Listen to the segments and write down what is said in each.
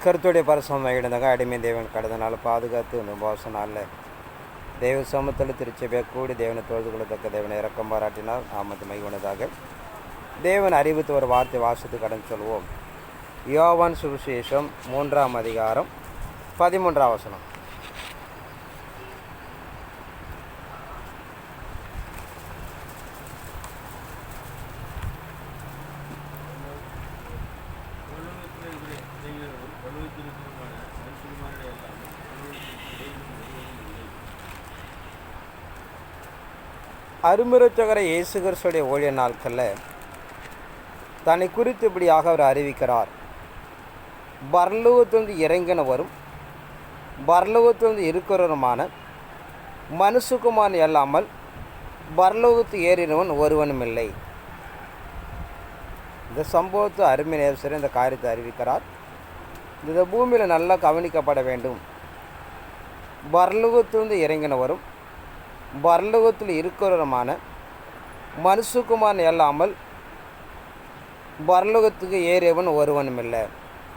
கருத்துடைய பரிசுத்தமாக இருந்தாங்க. அடிமை தேவன் கடந்த நாள் பாதுகாத்து இந்த உபவாச நாளில் தேவ சமூகத்தில் திருச்சபையாக கூடி தேவனை தொழுது கொள்ளத்தக்க தேவனை இறக்கம் பாராட்டினால் நாமத்து மைகுணதாக தேவன் அறிவித்து ஒரு வார்த்தை வாசத்துக்கு கடன் சொல்வோம். யோவான் சுவிசேஷம் 3ஆம் அதிகாரம் 13ஆம் வசனம். அருமருச்சகர இயேசு கிறிஸ்துடைய ஊழிய நாட்களில் தன்னை குறித்து இப்படியாக அவர் அறிவிக்கிறார். பரலோகத்திலிருந்து இறங்கினவரும் பரலோகத்திலிருந்து இருக்கிறவருமான மனுஷகுமாரன் அல்லாமல் பரலோகத்து ஏறினவன் ஒருவனும் இல்லை. இந்த சம்பவத்தை அருமை நேசர் இந்த காரியத்தை அறிவிக்கிறார். இந்த பூமியில் நல்லா கவனிக்கப்பட வேண்டும். பரலோகத்திலிருந்து இறங்கினவரும் பரலோகத்தில் இருக்கிறவருமான மனுஷகுமாரன் அல்லாமல் பரலோகத்துக்கு ஏறியவன் ஒருவனும் இல்லை.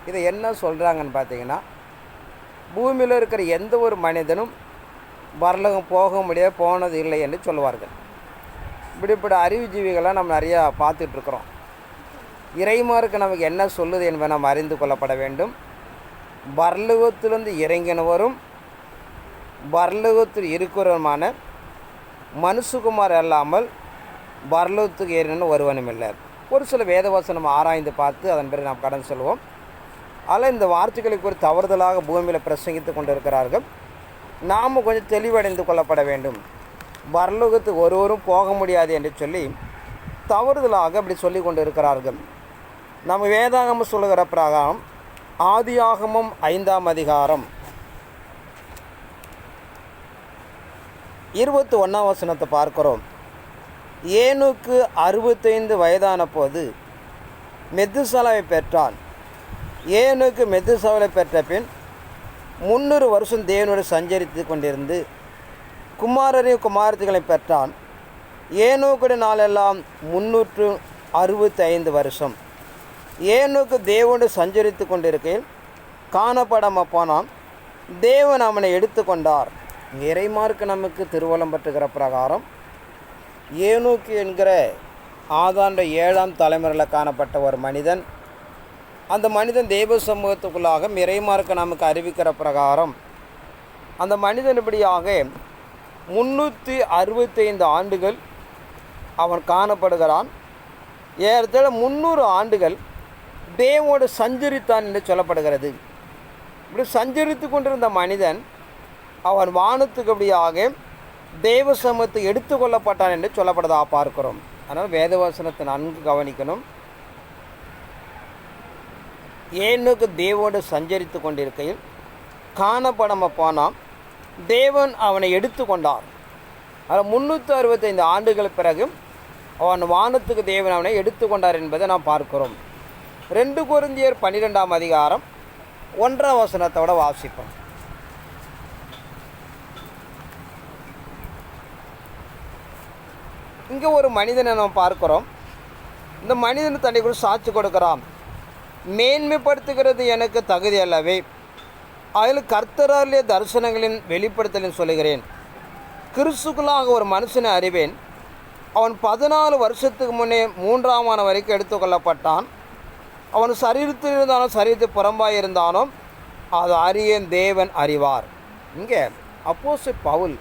இதை என்ன சொல்கிறாங்கன்னு பார்த்தீங்கன்னா, பூமியில் இருக்கிற எந்த ஒரு மனிதனும் பரலோகம் போக முடியாது, போனது இல்லை என்று சொல்லுவார்கள். இப்படிப்பட்ட அறிவுஜீவிகளை நம்ம நிறையா பார்த்துட்ருக்குறோம். இறைமாருக்கு நமக்கு என்ன சொல்லுது என்பதை நாம் அறிந்து கொள்ளப்பட வேண்டும். பரலோகத்திலிருந்து இறங்கினவரும் பரலோகத்தில் இருக்கிறவருமான மனுஷகுமார் அல்லாமல் பரலோகத்துக்கு ஏறினு ஒருவனும் இல்லை. ஒரு சில வேதவசனம் ஆராய்ந்து பார்த்து அதன் பிறகு நாம் கடன் சொல்வோம். அதில் இந்த வார்த்தைகளுக்கு ஒரு தவறுதலாக பூமியில் பிரசங்கித்து கொண்டிருக்கிறார்கள். நாம் கொஞ்சம் தெளிவடைந்து கொள்ளப்பட வேண்டும். பரலோகத்துக்கு ஒருவரும் போக முடியாது என்று சொல்லி தவறுதலாக அப்படி சொல்லி கொண்டு இருக்கிறார்கள். நம்ம வேதாகமம் சொல்லுகிற பிரகாரம் ஆதியாகமம் 5ஆம் அதிகாரம் 21ஆம் வசனத்தை பார்க்கிறோம். ஏனோக்கு 65 வயதான போது மெத்துசலாவை பெற்றான். ஏனோக்கு மெத்துசலாவை பெற்ற பின் 300 வருஷம் தேவனோடு சஞ்சரித்து கொண்டிருந்து குமாரரையும் குமாரத்திகளை பெற்றான். ஏனோக்குடைய நாளெல்லாம் 365 வருஷம். ஏனோக்கு தேவனோடு சஞ்சரித்து கொண்டிருக்கையில் காணப்படாமல் போனான். தேவன் அவனை எடுத்து கொண்டார். இறைமார்க்கு நமக்கு திருவலம் பற்றுகிற பிரகாரம் ஏனோக்கு என்கிற ஆதாண்ட 7ஆம் தலைமுறையில் காணப்பட்ட ஒரு மனிதன். அந்த மனிதன் தெய்வ சமூகத்துக்குள்ளாக இறைமார்க்கு நமக்கு அறிவிக்கிற பிரகாரம் அந்த மனிதன் இப்படியாக 365 ஆண்டுகள் அவன் காணப்படுகிறான். ஏறத்தாழ 300 ஆண்டுகள் தேவோடு சஞ்சரித்தான் என்று சொல்லப்படுகிறது. இப்படி சஞ்சரித்து கொண்டிருந்த மனிதன் அவன் வானத்துக்கு அப்படியாக தேவ சமூகத்தை எடுத்து கொள்ளப்பட்டான் என்று சொல்லப்படுவதாக பார்க்கிறோம். அதனால் வேதவசனத்தை நன்கு கவனிக்கணும். ஏனோக்கு தேவோடு சஞ்சரித்து கொண்டிருக்கையில் காணப்படாமல் போனான். தேவன் அவனை எடுத்து கொண்டார். அதில் 365 ஆண்டுகள் பிறகு அவன் வானத்துக்கு தேவன் அவனை எடுத்து கொண்டார் என்பதை நாம் பார்க்கிறோம். 2 கொரிந்தியர் 12ஆம் அதிகாரம் 1ஆம் வசனத்தோட வாசிப்போம். இங்கே ஒரு மனிதனை நாம் பார்க்கிறோம். இந்த மனிதன் தன்னை கூட சாட்சி கொடுக்கிறான். மேன்மைப்படுத்துகிறது எனக்கு தகுதி அல்லவே, அதில் கர்த்தராலே தரிசனங்களின் வெளிப்படுத்தலின் சொல்லுகிறேன். கிறிஸ்துக்குள்ளாக ஒரு மனுஷனை அறிவேன். அவன் 14 வருஷத்துக்கு முன்னே 3ஆம் ஆன வரைக்கும் எடுத்துக்கொள்ளப்பட்டான். அவன் சரீரத்தில் இருந்தாலும் சரீரத்துக்கு புறம்பாக இருந்தாலும் அது அறியேன், தேவன் அறிவார். இங்கே அப்போஸ்தலன் பவுல்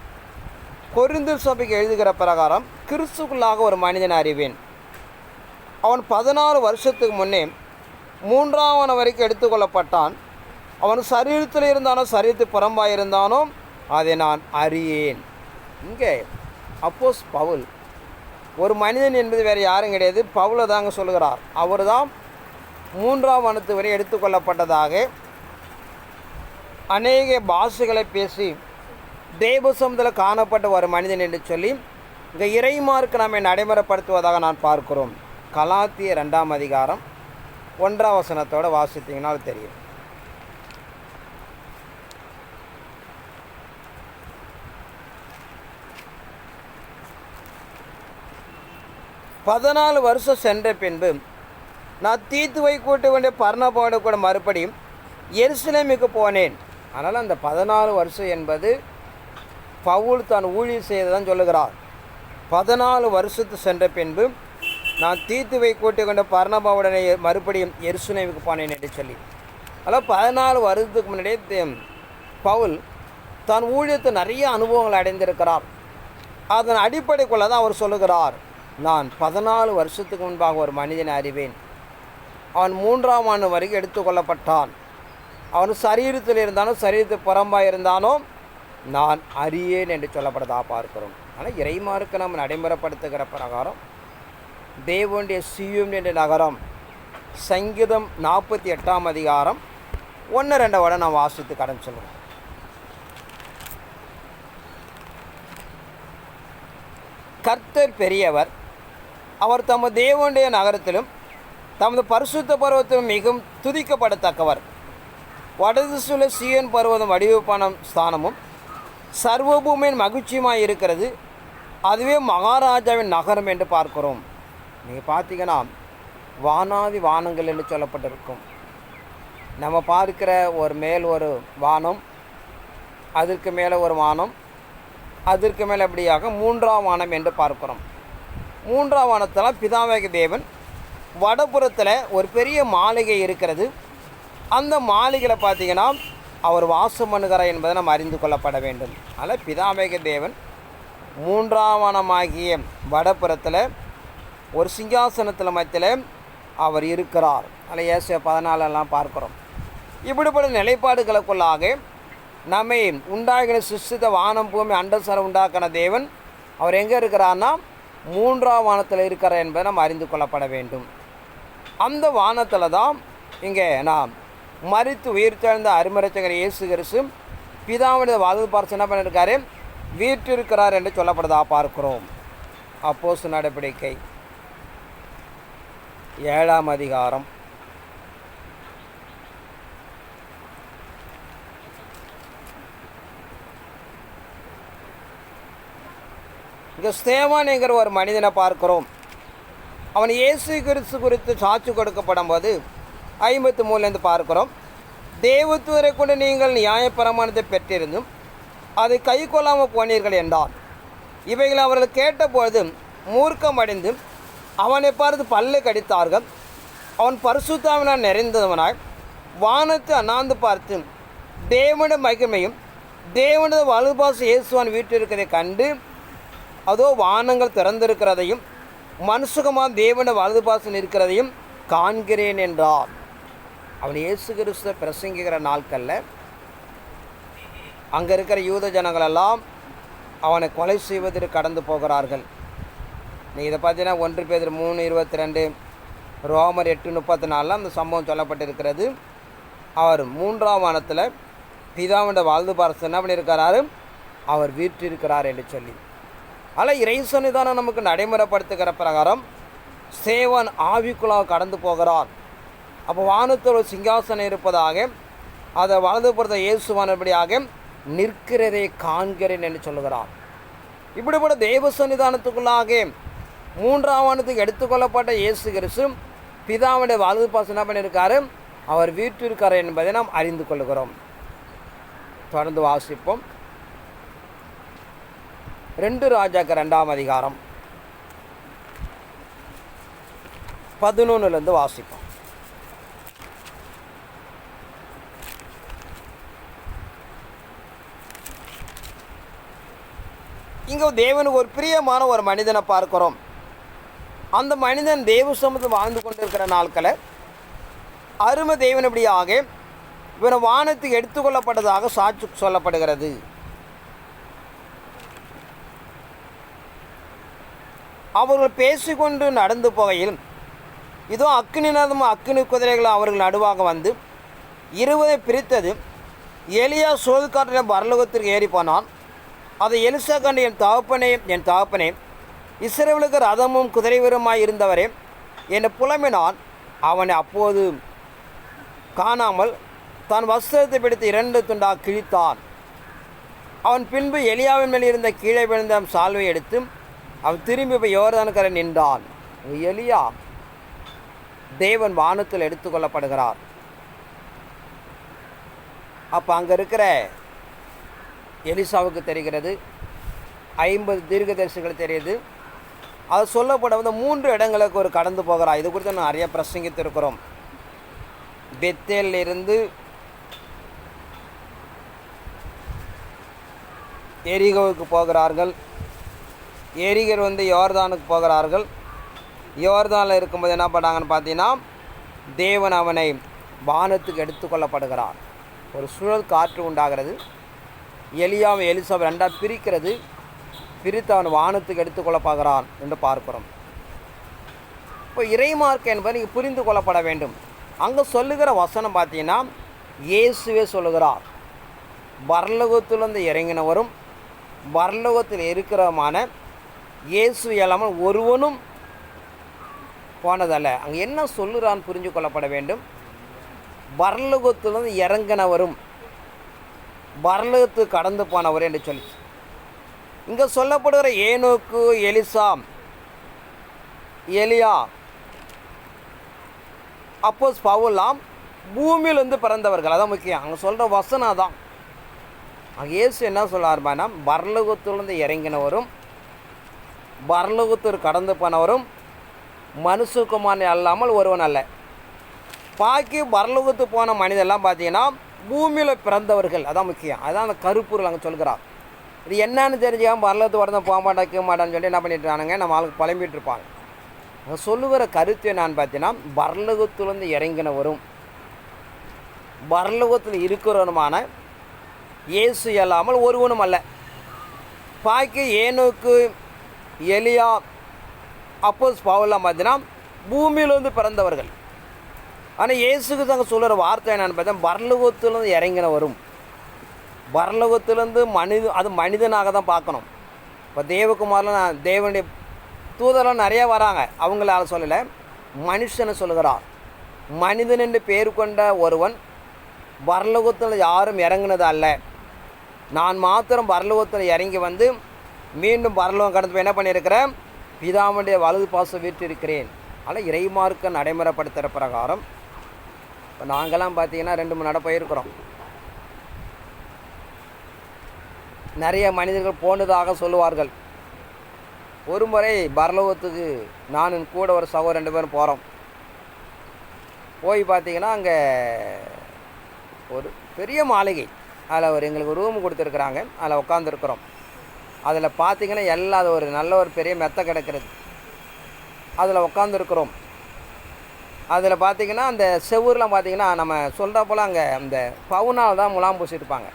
கொரிந்தியர் சபைக்கு எழுதுகிற பிரகாரம் கிறிஸ்துக்குள்ளாக ஒரு மனிதனை அறிவேன். அவன் 14 வருஷத்துக்கு முன்னே 3ஆம் ஆன வரைக்கும் எடுத்துக்கொள்ளப்பட்டான். அவன் சரீரத்தில் இருந்தானோ சரீரத்துக்கு புறம்பாக இருந்தானோ அதை நான் அறியேன். இங்கே அப்போஸ்தலன் பவுல் ஒரு மனிதன் என்பது வேறு யாரும் கிடையாது, பவுலை தாங்க சொல்லுகிறார். அவர் தான் 3ஆம் வானத்து வரை எடுத்துக்கொள்ளப்பட்டதாக அநேக பாஷைகளை பேசி தேவசமத்தில் காணப்பட்ட ஒரு மனிதன் என்று சொல்லி இங்கே இறைமார்க்கு நம்மை நடைமுறைப்படுத்துவதாக நான் பார்க்கிறோம். கலாத்தியர் 2ஆம் அதிகாரம் 1ஆம் வசனத்தோடு வாசித்தீங்கனால் தெரியும். பதினாலு வருஷம் சென்ற பின்பு நான் தீத்துவை கூட்ட வேண்டிய பர்னபாவோடு கூட மறுபடியும் எருசலேமுக்கு போனேன். அதனால் அந்த 14 வருஷம் என்பது பவுல் தான் ஊழியம் செய்ததான் சொல்லுகிறார். 14 வருஷத்து சென்ற பின்பு நான் தீத்துவை கூட்டி கொண்ட பர்னபாவுடனே மறுபடியும் எருசலேமுக்கு போனேன் என்று சொல்லி. அதனால் 14 வருடத்துக்கு முன்னாடியே பவுல் தான் ஊழியத்தை நிறைய அனுபவங்கள் அடைந்திருக்கிறார். அதன் அடிப்படைக்குள்ள தான் அவர் சொல்லுகிறார், நான் 14 வருஷத்துக்கு முன்பாக ஒரு மனிதனை அறிவேன். அவன் 3ஆம் ஆண்டு வரைக்கும் எடுத்துக்கொள்ளப்பட்டான். அவன் சரீரத்தில் இருந்தானோ சரீரத்துக்கு புறம்பாக இருந்தானோ நான் அறியேன் என்று சொல்லப்பட்டதாக பார்க்கிறோம். ஆனால் இறைமாருக்கு நம்ம நடைமுறைப்படுத்துகிற பிரகாரம் தேவனுடைய சியோன் என்ற நகரம் சங்கீதம் 48ஆம் அதிகாரம் 1-2 நாம் வாசித்து கடன் சொல்லுவோம். கர்த்தர் பெரியவர், அவர் தமது தேவனுடைய நகரத்திலும் தமது பரிசுத்த பருவத்திலும் மிகவும் துதிக்கப்படத்தக்கவர். வடதிசுல சீயோன் பருவதம் வடிவப்பான ஸ்தானமும் சர்வபூமியின் மகிழ்ச்சியுமாய் இருக்கிறது. அதுவே மகாராஜாவின் நகரம் என்று பார்க்கிறோம். நீங்கள் பார்த்தீங்கன்னா வானாதி வானங்கள் என்று சொல்லப்பட்டிருக்கும். நம்ம பார்க்கிற ஒரு மேல் ஒரு வானம், அதற்கு மேலே ஒரு வானம், அதற்கு மேலே அப்படியாக 3ஆம் வானம் என்று பார்க்கிறோம். 3ஆம் வானத்தில் பிதாவாகிய தேவன் வடபுறத்தில் ஒரு பெரிய மாளிகை இருக்கிறது. அந்த மாளிகையில் பார்த்தீங்கன்னா அவர் வாசம் பண்ணுகிறார் என்பதை நாம் அறிந்து கொள்ளப்பட வேண்டும். அதனால் பிதாவாகிய தேவன் 3ஆம் வானமாகிய வடபுறத்தில் ஒரு சிங்காசனத்தில் மத்தியில் அவர் இருக்கிறார். அதில் ஏசாயா 14 பார்க்குறோம். இப்படிப்பட்ட நிலைப்பாடுகளுக்குள்ளாக நம்மை உண்டாகின சிருஷ்டித்த வானம் பூமி அண்டசரம் உண்டாக்கின தேவன் அவர் எங்கே இருக்கிறார்னா 3ஆம் வானத்தில் இருக்கிறார் என்பதை நாம் அறிந்து கொள்ளப்பட வேண்டும். அந்த வானத்தில் தான் இங்கே நாம் மரித்து உயிர்த்தெழுந்த அருமரட்சகர் இயேசு கிறிஸ்து பிதாவுடைய வலது பார்த்து என்ன பண்ணியிருக்காரு, வீற்றிருக்கிறார் என்று சொல்லப்படுவதாக பார்க்கிறோம். அப்போஸ்தலர் நடவடிக்கை 7ஆம் அதிகாரம் ஸ்தேவான் என்கிற ஒரு மனிதனை பார்க்கிறோம். அவன் இயேசு கிறிஸ்து குறித்து சாட்சி கொடுக்கப்படும் போது 53 பார்க்கிறோம். தேவதூதரை கொண்டு நீங்கள் நியாயப்பிரமாணத்தை பெற்றிருந்தும் அதை கை கொள்ளாமல் போனீர்கள் என்றான். இவைகளை அவர்கள் கேட்டபொழுது மூர்க்கமடைந்து அவனை பார்த்து பல்லை கடித்தார்கள். அவன் பரிசுத்தாவினால் நிறைந்தவனாய் வானத்தை அண்ணாந்து பார்த்து தேவனுடைய மகிமையும் தேவனுடைய வலதுபார்ச இயேசுவான் வீட்டிருக்கிறதை கண்டு அதோ வானங்கள் திறந்திருக்கிறதையும் மனுஷகமாக தேவனுடைய வலதுபார்சம் இருக்கிறதையும் காண்கிறேன் என்றார். அவன் இயேசு கிறிஸ்துவை பிரசங்கிக்கிற நாட்களில் அங்கே இருக்கிற யூத ஜனங்களெல்லாம் அவனை கொலை செய்வதற்கு கடந்து போகிறார்கள். நீங்கள் இதை பார்த்தீங்கன்னா 1 பேதுரு 3:22, ரோமர் 8:34 அந்த சம்பவம் சொல்லப்பட்டிருக்கிறது. அவர் 3ஆம் வானத்தில் பிதாவுடைய வாழ்ந்து பார்த்து என்ன பண்ணியிருக்கிறாரு, அவர் வீற்றிருக்கிறார் என்று சொல்லி. அதில் இறைசன்னிதானம் நமக்கு நடைமுறைப்படுத்துகிற பிரகாரம் சேவன் ஆவிக்குள்ளாக கடந்து போகிறார். அப்போ வானத்தில் ஒரு சிங்காசனம் இருப்பதாக அதை வலதுபுறத்தை இயேசுவானபடியாக நிற்கிறதை காண்கிறேன் என்று சொல்லுகிறார். இப்படிப்பட்ட தெய்வ சன்னிதானத்துக்குள்ளாக 3ஆம் வானத்துக்கு எடுத்துக்கொள்ளப்பட்ட இயேசு கிறிஸ்து பிதாவுடைய வலது பாசம் என்ன பண்ணியிருக்காரு, அவர் வீற்றிருக்கார் என்பதை நாம் அறிந்து கொள்கிறோம். தொடர்ந்து வாசிப்போம். 2 ராஜாக்கள் 2ஆம் அதிகாரம் 11 வாசிப்போம். இங்கே தேவனுக்கு ஒரு பிரியமான ஒரு மனிதனை பார்க்கிறோம். அந்த மனிதன் தேவ சமூகத்தில் வாழ்ந்து கொண்டிருக்கிற நாட்களை அருமை தேவனபடியாக இவனை வானத்துக்கு எடுத்துக்கொள்ளப்பட்டதாக சாட்சி சொல்லப்படுகிறது. அவர்கள் பேசிக்கொண்டு நடந்து போகையில் இதோ அக்கினிநாதமும் அக்கினி குதிரைகளும் அவர்கள் நடுவாக வந்து 20 பிரித்தது. எலியா சோதுக்காற்றின பரலோகத்திற்கு ஏறி போனான். அதை எலிசா கண்டு, என் தகப்பனே இஸ்ரவேலுக்கு ரதமும் குதிரை வீரமாய் இருந்தவரே என்னை புலம்பினான். அவனை அப்போது காணாமல் தான் வஸ்திரத்தை பிடித்து 2 துண்டாக கிழித்தான். அவன் பின்பு எலியாவின் மேல் இருந்த கீழே விழுந்த சால்வை எடுத்து அவன் திரும்பி போய் யோர்தானுக்கரை நின்றான். எலியா தேவன் வானத்தில் எடுத்துக்கொள்ளப்படுகிறார். அப்போ அங்கே இருக்கிற எலிசாவுக்கு தெரிகிறது, 50 தீர்க்கதரிசிகள் தெரியுது. அது சொல்லப்பட வந்து 3 இடங்களுக்கு ஒரு கடந்து போகிறார். இது குறித்து நான் நிறைய பிரசங்கித்திருக்கிறோம். பெத்தேல் இருந்து எரிகோவுக்கு போகிறார்கள். எரிகர் வந்து யோர்தானுக்கு போகிறார்கள். யோர்தானில் இருக்கும்போது என்ன பண்ணாங்கன்னு பார்த்தீங்கன்னா, தேவன் அவனை வானத்துக்கு எடுத்துக்கொள்ளப்படுகிறார். ஒரு சுழல் காற்று உண்டாகிறது. எலியாவும் எலிசாவை 2 பிரிக்கிறது. பிரித்து அவன் வானத்துக்கு எடுத்துக்கொள்ளப்படுகிறான் என்று பார்க்கிறோம். இப்போ இறைமார்க்கம் என்பது நீங்கள் புரிந்து கொள்ளப்பட வேண்டும். அங்கே சொல்லுகிற வசனம் பார்த்தீங்கன்னா, இயேசுவே சொல்லுகிறார், பரலோகத்திலிருந்து இறங்கினவரும் பரலோகத்தில் இருக்கிறமான இயேசு இல்லாமல் ஒருவனும் போனதல்ல. அங்கே என்ன சொல்லுறான்னு புரிஞ்சு கொள்ளப்பட வேண்டும். பரலோகத்திலிருந்து இறங்கினவரும் பரலோகத்துக்கு கடந்து போனவர் என்று சொல்லி இங்கே சொல்லப்படுகிற ஏனோக்கு, எலிசா, எலியா, அப்போஸ் பவுலாம் பூமியிலிருந்து பிறந்தவர்கள். அதான் முக்கியம். அங்கே சொல்கிற வசனம் தான். அங்கே இயேசு என்ன சொல்லார்பானா, பரலோகத்திலிருந்து இறங்கினவரும் பரலோகத்திற்கு கடந்து போனவரும் மனுஷகுமாரன் அல்லாமல் ஒருவன் அல்ல. பாக்கி பரலோகத்துக்கு போன மனிதெல்லாம் பார்த்தீங்கன்னா பூமியில் பிறந்தவர்கள். அதான் முக்கியம். அதான் அந்த கருப்பொருள் அங்கே சொல்கிறார். இது என்னன்னு தெரிஞ்சுக்காமல் பரலோகத்துக்கு வரதான் போக மாட்டேன் மாட்டான்னு சொல்லி என்ன பண்ணிட்டுருக்கானுங்க, நம்ம ஆளுக்கு புலம்பிகிட்டு இருப்பாங்க. அங்கே சொல்லுகிற கருத்து என்னான்னு பார்த்தீங்கன்னா, பரலோகத்திலிருந்து இறங்கினவரும் பரலோகத்தில் இருக்கிறவருமான இயேசு இல்லாமல் ஒருவனும் அல்ல. பாக்கி ஏனோக்கு, எலியா, அப்போஸ் பவுலாம் பார்த்தீங்கன்னா பூமியிலிருந்து பிறந்தவர்கள். ஆனால் இயேசுக்கு தாங்க சொல்கிற வார்த்தை என்னென்னு பார்த்தா, பரலோகத்திலிருந்து இறங்கினவரும். பரலோகத்திலேருந்து அது மனிதனாக தான் பார்க்கணும். இப்போ தேவகுமாரில் தேவனுடைய தூதரெலாம் நிறையா வராங்க, அவங்களால சொல்லலை, மனுஷனை சொல்லுகிறார். மனிதன் என்று பேர் கொண்ட ஒருவன் பரலோகத்தில் யாரும் இறங்கினது அல்ல. நான் மாத்திரம் பரலோகத்தில் இறங்கி வந்து மீண்டும் பரலோகம் கடந்து போய் என்ன பண்ணியிருக்கிறேன், பிதாவுடைய வலது பாசம் வீற்றிருக்கிறேன். ஆனால் இறைமார்க்க நடைமுறைப்படுத்துகிற பிரகாரம் இப்போ நாங்கள்லாம் பார்த்தீங்கன்னா 2-3 நட போயிருக்கிறோம். நிறைய மனிதர்கள் போனதாக சொல்லுவார்கள். ஒரு முறை பரலோகத்துக்கு நான் கூட ஒரு சகோதரர் 2 பேரும் போகிறோம். போய் பார்த்தீங்கன்னா அங்கே ஒரு பெரிய மாளிகை, அதில் எங்களுக்கு ரூம் கொடுத்துருக்குறாங்க. அதில் உட்காந்துருக்குறோம். அதில் பார்த்தீங்கன்னா எல்லாம் அது ஒரு நல்ல ஒரு பெரிய மெத்தை கிடக்கிறது. அதில் உட்காந்துருக்குறோம். அதில் பார்த்திங்கன்னா அந்த செவ்வூர்லாம் பார்த்திங்கன்னா நம்ம சொல்கிற போல் அங்கே அந்த பவுனால் தான் முலாம் பூசியிருப்பாங்க.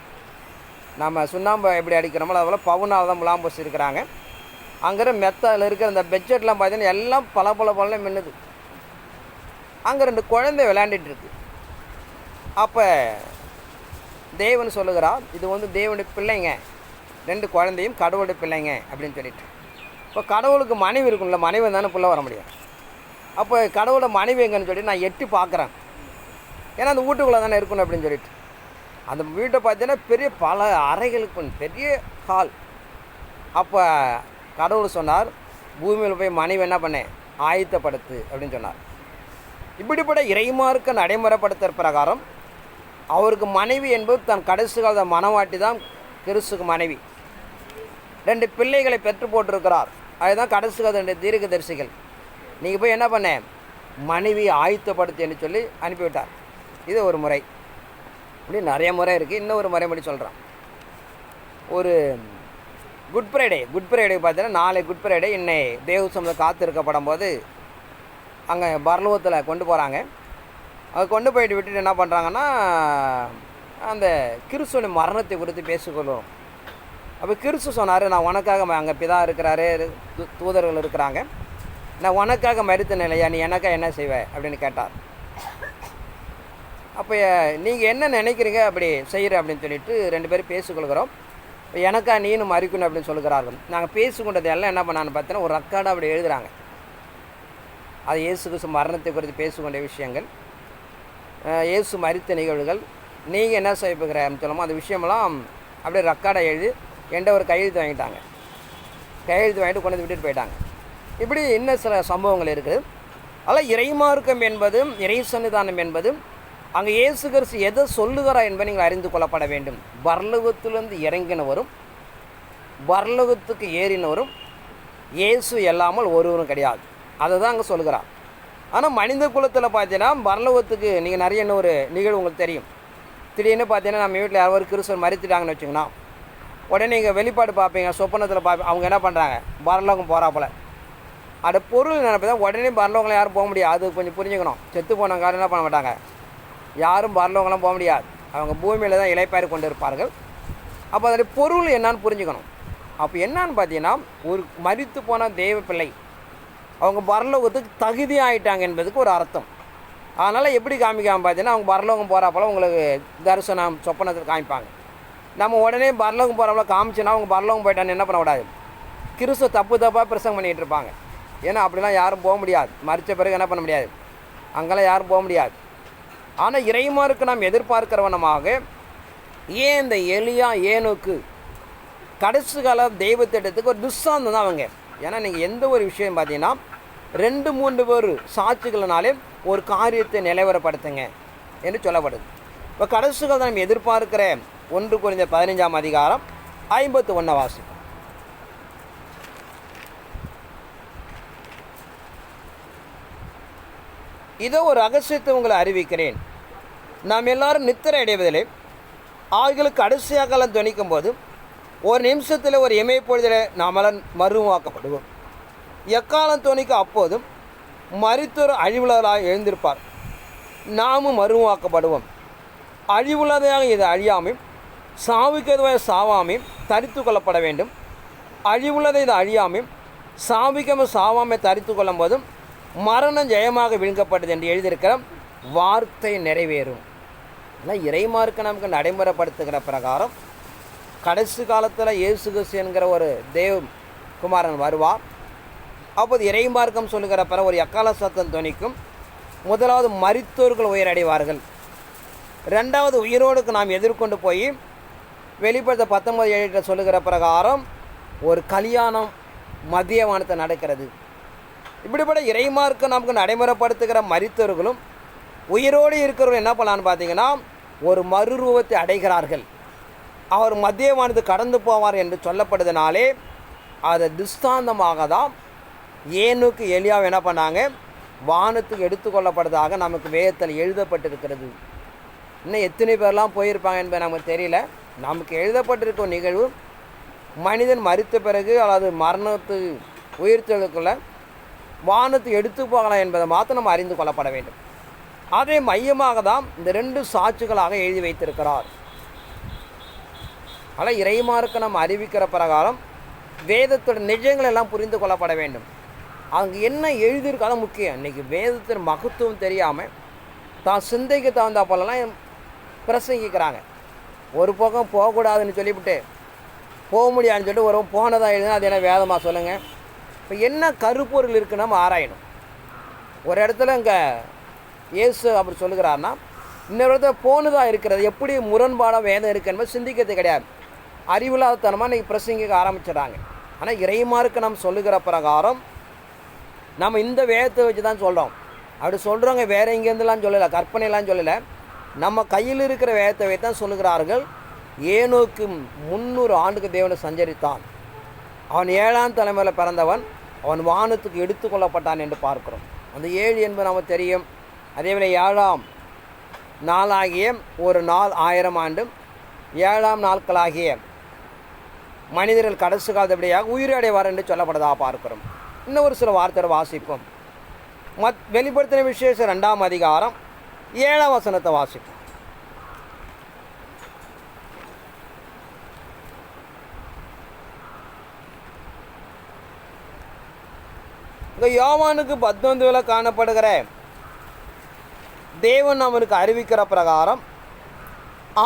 நம்ம சுண்ணாம்பு எப்படி அடிக்கிறோமோ அதுபோல் பவுனால் தான் முலாம் பூசியிருக்கிறாங்க. அங்கே மெத்தில் இருக்கிற அந்த பெட்ஜெட்லாம் பார்த்திங்கன்னா எல்லாம் பல மின்னுது. அங்கே 2 குழந்தை விளையாண்டுட்டுருக்கு. அப்போ தேவன் சொல்லுகிறார், இது வந்து தேவனுடைய பிள்ளைங்க, 2 குழந்தையும் கடவுளுடைய பிள்ளைங்க அப்படின்னு சொல்லிட்டு. இப்போ கடவுளுக்கு மனைவி இருக்கும்ல, மனைவி தானே பிள்ளை வர முடியும். அப்போ கடவுளோட மனைவி எங்கன்னு சொல்லி நான் எட்டி பார்க்குறேன். ஏன்னா அந்த வீட்டுக்குள்ளே தானே இருக்கணும் அப்படின்னு சொல்லிட்டு. அந்த வீட்டை பார்த்தீங்கன்னா பெரிய பல அறைகளுக்கு பெரிய ஹால். அப்போ கடவுள் சொன்னார், பூமியில் போய் மனைவி என்ன பண்ணேன், ஆயத்தப்படுத்து அப்படின்னு சொன்னார். இப்படிப்பட்ட இறைமார்க்க நடைமுறைப்படுத்துகிற பிரகாரம் அவருக்கு மனைவி என்பது தன் கடைசி கால மனவாட்டி தான் கிறிஸ்துக்கு மனைவி. 2 பிள்ளைகளை பெற்று போட்டிருக்கிறார். அதுதான் கடைசி கால 2 தீர்க்கதரிசிகள். நீங்கள் போய் என்ன பண்ண, மனைவியை ஆயத்தப்படுத்து என்று சொல்லி அனுப்பிவிட்டார். இது ஒரு முறை. இப்படி நிறைய முறை இருக்குது. இன்னும் ஒரு முறை மட்டும் சொல்கிறேன். ஒரு குட் ஃப்ரைடே பார்த்தீங்கன்னா நாளை குட் ஃப்ரைடே இன்னை தேவசமத்தில் காத்திருக்கப்படும் போது அங்கே பரலோகத்தில் கொண்டு போகிறாங்க. அதை கொண்டு போயிட்டு விட்டுட்டு என்ன பண்ணுறாங்கன்னா, அந்த கிறிஸ்துவின் மரணத்தை குறித்து பேசிக்கொள்வோம். அப்போ கிறிஸ்து சொன்னார், நான் உனக்காக அங்கே பிதா இருக்கிறாரு, தூதர்கள் இருக்கிறாங்க, நான் உனக்காக மரித்த நிலையா, நீ எனக்காக என்ன செய்வே அப்படின்னு கேட்டார். அப்போ நீங்கள் என்ன நினைக்கிறீங்க அப்படி செய்கிற அப்படின்னு சொல்லிட்டு 2 பேரும் பேசிக்கொள்கிறோம். இப்போ எனக்கா நீனும் மறிக்கணும் அப்படின்னு சொல்லுகிறார்கள். நாங்கள் பேசிக்கொண்டது எல்லாம் என்ன பண்ணான்னு பார்த்தீங்கன்னா ஒரு ரெக்கார்டாக அப்படி எழுதுகிறாங்க. அது இயேசு கிறிஸ்து மரணத்தை குறித்து பேசிக்கொண்ட விஷயங்கள், இயேசு மரித்த நிகழ்வுகள், நீங்கள் என்ன செய்ய போகிறேன்னு சொல்லுமோ அந்த விஷயமெல்லாம் அப்படியே ரெக்கார்டாக எழுதி என்கிட்ட ஒரு கையெழுத்து வாங்கிட்டாங்க. கையெழுத்து வாங்கிட்டு கொண்டு வந்து விட்டுட்டு போயிட்டாங்க. இப்படி இன்னும் சில சம்பவங்கள் இருக்குது. அதனால் இறைமார்க்கம் என்பது, இறை சன்னிதானம் என்பது அங்கே இயேசு கிறிஸ்து எதை சொல்லுகிறார் என்பதை நீங்கள் அறிந்து கொள்ளப்பட வேண்டும். பரலோகத்திலிருந்து இறங்கினவரும் பரலோகத்துக்கு ஏறினவரும் இயேசு இல்லாமல் ஒருவரும் கிடையாது. அதை தான் அங்கே சொல்லுகிறார். ஆனால் மனித குலத்தில் பார்த்தீங்கன்னா பரலோகத்துக்கு நீங்கள் நிறைய இன்னொரு நிகழ்வு உங்களுக்கு தெரியும். திடீர்னு பார்த்தீங்கன்னா நம்ம வீட்டில் யாராவது கிறிஸ்துவர் மறித்துட்டாங்கன்னு வச்சுங்கன்னா உடனே நீங்கள் வெளிப்பாடு பார்ப்பீங்க, சொப்பனத்தில் பார்ப்பீங்க. அவங்க என்ன பண்ணுறாங்க, பரலோகம் போகிறாப்புல. அது பொருள் நினைப்ப தான் உடனே பரலோகம்லாம் யாரும் போக முடியாது. அது கொஞ்சம் புரிஞ்சுக்கணும். செத்து போனவங்க என்ன பண்ண மாட்டாங்க, யாரும் பரலோகம்லாம் போக முடியாது. அவங்க பூமியில் தான் இளைப்பாரி கொண்டு இருப்பார்கள். அப்போ அதோடைய பொருள் என்னான்னு புரிஞ்சுக்கணும். அப்போ என்னான்னு பார்த்தீங்கன்னா, ஒரு மரித்து போன தெய்வ பிள்ளை அவங்க பரலோகத்துக்கு தகுதி ஆகிட்டாங்க என்பதுக்கு ஒரு அர்த்தம். அதனால் எப்படி காமிக்காமல் பார்த்தீங்கன்னா, அவங்க பரலோகம் போகிறப்பல உங்களுக்கு தரிசனம் சொப்பனத்தில் காமிப்பாங்க. நம்ம உடனே பரலோகம் போகிறப்பல காமிச்சோன்னா அவங்க பரலோகம் போயிட்டான்னு என்ன பண்ணக்கூடாது, கிறிஸ்துவ தப்பாக பிரசங்கம் பண்ணிகிட்டு இருப்பாங்க. ஏன்னா அப்படிலாம் யாரும் போக முடியாது. மறித்த பிறகு என்ன பண்ண முடியாது, அங்கெல்லாம் யாரும் போக முடியாது. ஆனால் இறைமாருக்கு நாம் எதிர்பார்க்கிறவனமாக ஏன் இந்த எலியா ஏனோக்கு கடைசி கால தெய்வத்திட்டத்துக்கு ஒரு துஸ்தாந்தம் தான் அவங்க. ஏன்னா நீங்கள் எந்த ஒரு விஷயம் பார்த்தீங்கன்னா 2-3 பேர் சாட்சிகளினாலே ஒரு காரியத்தை நிலைவரப்படுத்துங்க என்று சொல்லப்படுது. இப்போ கடைசி காலத்தை நம்ம எதிர்பார்க்கிற 1 Corinthians 15 அதிகாரம் 51 வாசிப்போம். இதோ ஒரு ரகசியத்தை உங்களை அறிவிக்கிறேன். நாம் எல்லாரும் நித்திரை அடைவதில்லை. ஆகிகளுக்கு கடைசியாக காலம் துணிக்கும் போது ஒரு நிமிஷத்தில் ஒரு இமைப்பொழுதில் நாமெல்லாம் மறுவாக்கப்படுவோம். எக்காலம் துணிக்க அப்போதும் மரித்தோர் அழிவுள்ளதாக எழுந்திருப்பார், நாமும் மறுவாக்கப்படுவோம். அழிவுள்ளதாக இது அழியாமையும் சாவிக்கதுவாக சாவாமையும் தரித்து கொள்ளப்பட வேண்டும். அழிவுள்ளதை இது அழியாமையும் சாவிக்காமல் சாவாமை தரித்து கொள்ளும் போதும் மரணம் ஜெயமாக விழுங்கப்பட்டது என்று எழுதியிருக்கிற வார்த்தை நிறைவேறும். ஆனால் இறைமார்க்க நமக்கு நடைமுறைப்படுத்துகிற பிரகாரம் கடைசி காலத்தில் இயேசு கிறிஸ்து என்கிற ஒரு தேவகுமாரன் வருவார். அப்போது இறைமார்க்கம் சொல்லுகிற பிற ஒரு எக்கால சத்தம் துணிக்கும். முதலாவது மரித்தோர்கள் உயிரடைவார்கள். 2வது உயிரோடுக்கு நாம் எதிர்கொண்டு போய் வெளிப்படுத்த 19:7 சொல்லுகிற பிரகாரம் ஒரு கல்யாணம் மதிய வானத்தை நடக்கிறது. இப்படிப்பட்ட இறைமார்க்க நமக்கு நடைமுறைப்படுத்துகிற மரித்தவர்களும் உயிரோடு இருக்கிறவர்கள் என்ன பண்ணலான்னு பார்த்தீங்கன்னா ஒரு மறுரூபத்தை அடைகிறார்கள். அவர் மத்திய வானத்தை கடந்து போவார் என்று சொல்லப்படுறதுனாலே அதை துஸ்தாந்தமாக தான் ஏனுக்கு எலியாவை என்ன பண்ணாங்க, வானத்துக்கு எடுத்துக்கொள்ளப்படுறதாக நமக்கு வேதத்தில் எழுதப்பட்டிருக்கிறது. இன்னும் எத்தனை பேர்லாம் போயிருப்பாங்க என்பது நமக்கு தெரியல. நமக்கு எழுதப்பட்டிருக்கும் நிகழ்வு மனிதன் மரித்த பிறகு அல்லது மரணத்து உயிர்த்தெழுக்குள்ள வானத்துக்கு எடுத்து போகலாம் என்பதை மாத்திரம் நம்ம அறிந்து கொள்ளப்பட வேண்டும். அதே மையமாக தான் இந்த 2 சாட்சிகளாக எழுதி வைத்திருக்கிறார். ஆனால் இறைமாருக்கு நம்ம அறிவிக்கிற பிரகாரம் வேதத்தோட நிஜங்கள் எல்லாம் புரிந்து கொள்ளப்பட வேண்டும். அங்கே என்ன எழுதியிருக்காலும் முக்கியம். இன்றைக்கி வேதத்தின் மகத்துவம் தெரியாமல் தான் சிந்தைக்கு தகுந்த போலலாம் பிரசங்கிக்கிறாங்க. ஒரு பக்கம் போகக்கூடாதுன்னு சொல்லிவிட்டு போக முடியாதுன்னு சொல்லிட்டு ஒரு போனதாக எழுதுனா அது என்ன வேதமாக சொல்லுங்கள். இப்போ என்ன கருப்பொருள் இருக்குன்னு நம்ம ஆராயணும். ஒரு இடத்துல இங்கே இயேசு அப்படி சொல்லுகிறாருன்னா இன்னொரு இடத்துல போனதாக இருக்கிறது எப்படி முரண்பாடாக வேதம் இருக்குது என்பது சிந்திக்கிறது கிடையாது. அறிவில்லாதத்தனமாக இன்றைக்கி பிரசங்கிக்க ஆரம்பிச்சிடறாங்க. ஆனால் இறைமாருக்கு நம்ம சொல்லுகிற பிரகாரம் நம்ம இந்த வேதத்தை வச்சு தான் சொல்கிறோம். அப்படி சொல்கிறவங்க வேறு எங்கேருந்துலாம் சொல்லலை, கற்பனைலாம் சொல்லலை. நம்ம கையில் இருக்கிற வேதத்தை வைத்து தான் சொல்லுகிறார்கள். ஏனோக்கு 300 ஆண்டுக்கு தேவனை சஞ்சரித்தான். அவன் 7ஆம் தலைமுறையில் பிறந்தவன். அவன் வானத்துக்கு எடுத்து கொள்ளப்பட்டான் என்று பார்க்கிறோம். அந்த 7 என்பது நமக்கு தெரியும். அதேவேளை 7ஆம் நாளாகிய ஒரு நாள் 1000 ஆண்டு, 7ஆம் நாட்களாகிய மனிதர்கள் கடைசி காலத்தபடியாக உயிரடைவார் என்று சொல்லப்பட்டதாக பார்க்கிறோம். இன்னும் ஒரு சில வார்த்தையை வாசிப்போம். வெளிப்படுத்தின விசேஷம் 2ஆம் அதிகாரம் 7ஆம் வசனத்தை வாசிப்போம். இங்கே யோவானுக்கு 19 காணப்படுகிற தேவன் அவனுக்கு அறிவிக்கிற பிரகாரம்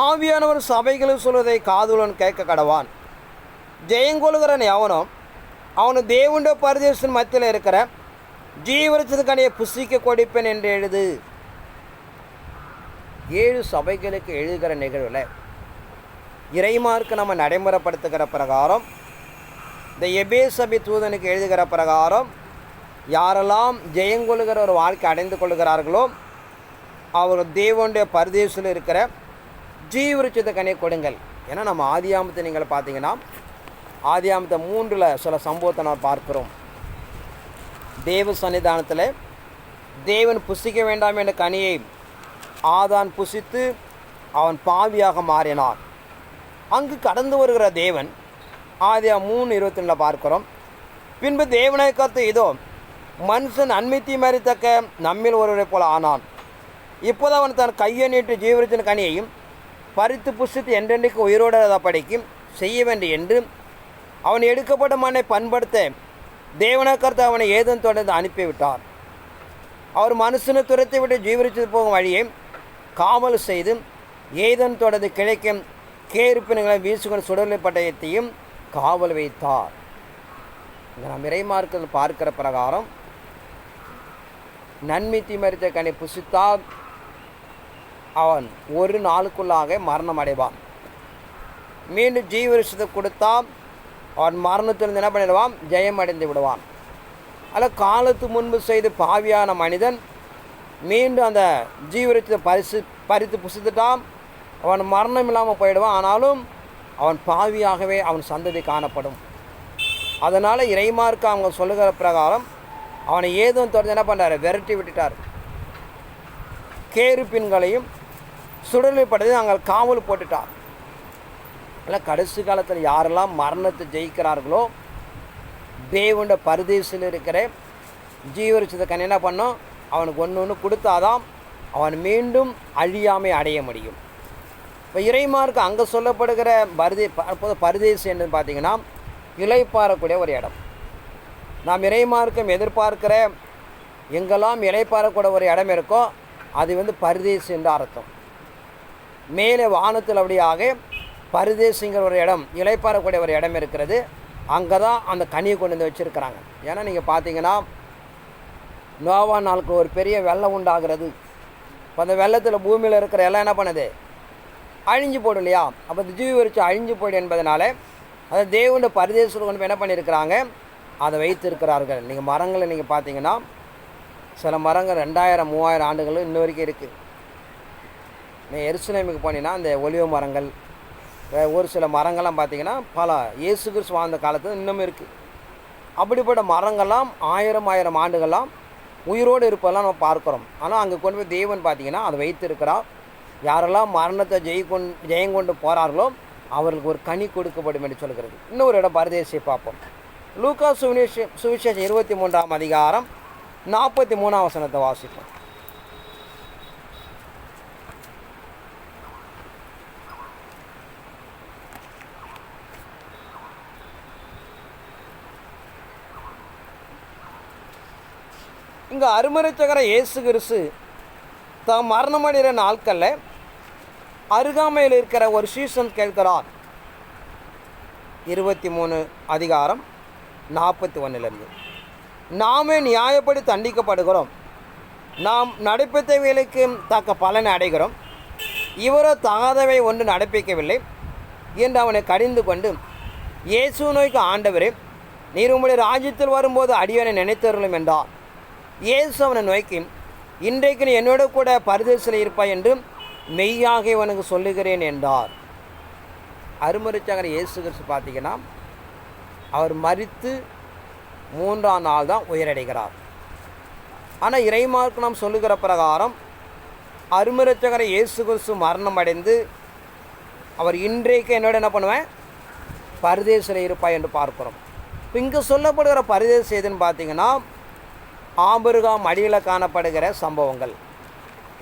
ஆவியானவர் சபைகளும் சொல்வதை காதுடன் கேட்க கடவான். ஜெயங்கொள்கிறன் எவனும் அவனு தேவனுடைய பரதேசன் மத்தியில் இருக்கிற ஜீவரட்சத்துக்கனையை புசிக்க கொடுப்பேன் என்று எழுது. 7 சபைகளுக்கு எழுதுகிற நிகழ்வில் இறைமார்க்கு நம்ம நடைமுறைப்படுத்துகிற பிரகாரம் இந்த எபேசபை தூதனுக்கு எழுதுகிற பிரகாரம் யாரெல்லாம் ஜெயங்கொள்கிற ஒரு வாழ்க்கை அடைந்து கொள்கிறார்களோ அவர் தேவனுடைய பரதேசில் இருக்கிற ஜீவருச்சத்தை கனியை கொடுங்கள். ஏன்னா நம்ம ஆதியாமத்தை நீங்கள் பார்த்தீங்கன்னா ஆதியாமத்தை 3 சில சம்பவத்தை நாம் பார்க்கிறோம். தேவ சன்னிதானத்தில் தேவன் புசிக்க வேண்டாம் என்ற கனியை ஆதான் புசித்து அவன் பாவியாக மாறினான். அங்கு கடந்து வருகிற தேவன் ஆதியாம் 3:22 பார்க்கிறோம். பின்பு தேவனை கர்த்தர் இதோ மனுஷன் நன்மைத்தி மறித்தக்க நம்மில் ஒருவரை போல ஆனான். இப்போது அவன் தன் கையை நீட்டு ஜீவத்தின் கனியையும் பறித்து புசித்து என்றென்றைக்கு உயிரோட படிக்கும் செய்ய வேண்டும் என்று அவன் எடுக்கப்பட்ட மண்ணை பண்படுத்த தேவனை கர்த்தர் அவனை ஏதன் தொடர்ந்து அனுப்பிவிட்டார். அவர் மனுஷனை துரத்தி விட்டு ஜீவரித்து போகும் வழியை காவல் செய்து ஏதன் தொடர்ந்து கிடைக்கும் கேருப்பினங்களை வீசுகொண்டு சுடலை பட்டயத்தையும் காவல் வைத்தார். இங்கே நாம் இறைமார்க்கத்தில் பார்க்கிற பிரகாரம் நன்மை தீமறித்த கனி புசித்தால் அவன் ஒரு நாளுக்குள்ளாக மரணம் அடைவான். மீண்டும் ஜீவரிசத்தை கொடுத்தால் அவன் மரணத்திலிருந்து என்ன பண்ணிடுவான்? ஜெயம் அடைந்து விடுவான். அதில் காலத்து முன்பு செய்து பாவியான மனிதன் மீண்டும் அந்த ஜீவரிசத்தை பறித்து புசித்துட்டான், அவன் மரணம் இல்லாமல் போயிடுவான். ஆனாலும் அவன் பாவியாகவே அவன் சந்ததி காணப்படும். அதனால் இறைமார்க்க அவங்க சொல்லுகிற பிரகாரம் அவனை ஏதோ தொடர்ந்து என்ன பண்ணுறாரு? விரட்டி விட்டுட்டார். கேருப்பின்களையும் சுடலைப்பட்டதை அங்கே காவல் போட்டுட்டார். இல்லை கடைசி காலத்தில் யாரெல்லாம் மரணத்தை ஜெயிக்கிறார்களோ தேவனுடைய பரதேசில் இருக்கிற ஜீவரிச்சத்தை கண் என்ன பண்ணோம்? அவனுக்கு ஒன்று கொடுத்தாதான் அவன் மீண்டும் அழியாமை அடைய முடியும். இப்போ இறைமார்க்கு அங்கே சொல்லப்படுகிற பரதேசி என்று பார்த்திங்கன்னா இலைப்பாறக்கூடிய ஒரு இடம். நாம் இறைமார்க்கம் எதிர்பார்க்கிற எங்கெல்லாம் இலைப்பாறக்கூடிய ஒரு இடம் இருக்கோ அது பரதேசி என்று அர்த்தம். மேலே வானத்தில் அப்படியாக பரதேசிங்கிற ஒரு இடம், இலைப்பாறக்கூடிய ஒரு இடம் இருக்கிறது. அங்கே தான் அந்த கனியை கொண்டு வந்து வச்சுருக்கிறாங்க. ஏன்னா நீங்கள் பார்த்தீங்கன்னா நோவா நாளுக்கு ஒரு பெரிய வெள்ளம் உண்டாகிறது. இப்போ அந்த வெள்ளத்தில் பூமியில் இருக்கிற எல்லாம் என்ன பண்ணுது? அழிஞ்சு போடும் இல்லையா? அப்போ இந்த ஜீவரிச்சு அழிஞ்சு போய்டும் என்பதனால அதை தேவனுடைய பரதேசத்தில் கொண்டு என்ன பண்ணியிருக்கிறாங்க? அதை வைத்திருக்கிறார்கள். நீங்கள் மரங்களை நீங்கள் பார்த்தீங்கன்னா சில மரங்கள் 2000-3000 ஆண்டுகளும் இன்ன வரைக்கும் இருக்குது. நீங்கள் எருசலேமுக்கு போனீங்கன்னா அந்த ஒலிவ மரங்கள், ஒரு சில மரங்கள்லாம் பார்த்திங்கன்னா பல இயேசு கிறிஸ்து வாழ்ந்த காலத்தில் இன்னும் இருக்குது. அப்படிப்பட்ட மரங்கள்லாம் 1000 ஆண்டுகள்லாம் உயிரோடு இருப்பதெல்லாம் நம்ம பார்க்குறோம். ஆனால் அங்கே கொண்டு போய் தேவன் பார்த்திங்கன்னா அதை வைத்திருக்கிறார். யாரெல்லாம் மரணத்தை ஜெயங்கொண்டு போகிறார்களோ அவர்களுக்கு ஒரு கனி கொடுக்கப்படும் என்று சொல்கிறது. இன்னொரு இடம் பரதேசியை பார்ப்போம். லூக்கா சுவிசேஷம் 23ஆம் அதிகாரம் 43ஆம் வசனத்தை வாசிப்போம். இங்கே அருமரிச்சகர இயேசு கிறிஸ்து தாம் மரணமடைகிற நாட்களில் அருகாமையில் இருக்கிற ஒரு சீசன் கேட்கிறார். 23 அதிகாரம் 41 நாமே நியாயப்படி தண்டிக்கப்படுகிறோம், நாம் நடப்பித்த வேலைக்கு தக்க பலனை அடைகிறோம், இவரோ தகாதவை ஒன்று நடப்பிக்கவில்லை என்று அவனை கடிந்து கொண்டு இயேசு நோய்க்கு ஆண்டவரே, நீர் உம்முடைய ராஜ்யத்தில் வரும்போது அடியவனை நினைத்தருளும் என்றார். இயேசு அவனை நோக்கி, இன்றைக்கு நீ என்னோட கூட பரதேசில் இருப்பாய் என்று மெய்யாக இவனுக்கு சொல்லுகிறேன் என்றார். அருமரிச்சகர் இயேசு கிறிஸ்து பார்த்திங்கன்னா அவர் மரித்து 3ஆம் நாள் தான் உயிரடைகிறார். ஆனால் இறைமார்க்கு நாம் சொல்லுகிற பிரகாரம் அருமரிச்சகர் இயேசு கிறிஸ்து மரணம் அடைந்து அவர் இன்றைக்கு என்னோட என்ன பண்ணுவேன்? பரதேசில் இருப்பாய் என்று பார்க்கிறோம். இப்போ இங்கே சொல்லப்படுகிற பரதேசி எதுன்னு பார்த்திங்கன்னா ஆபிரகாம் அடியில் காணப்படுகிற சம்பவங்கள்.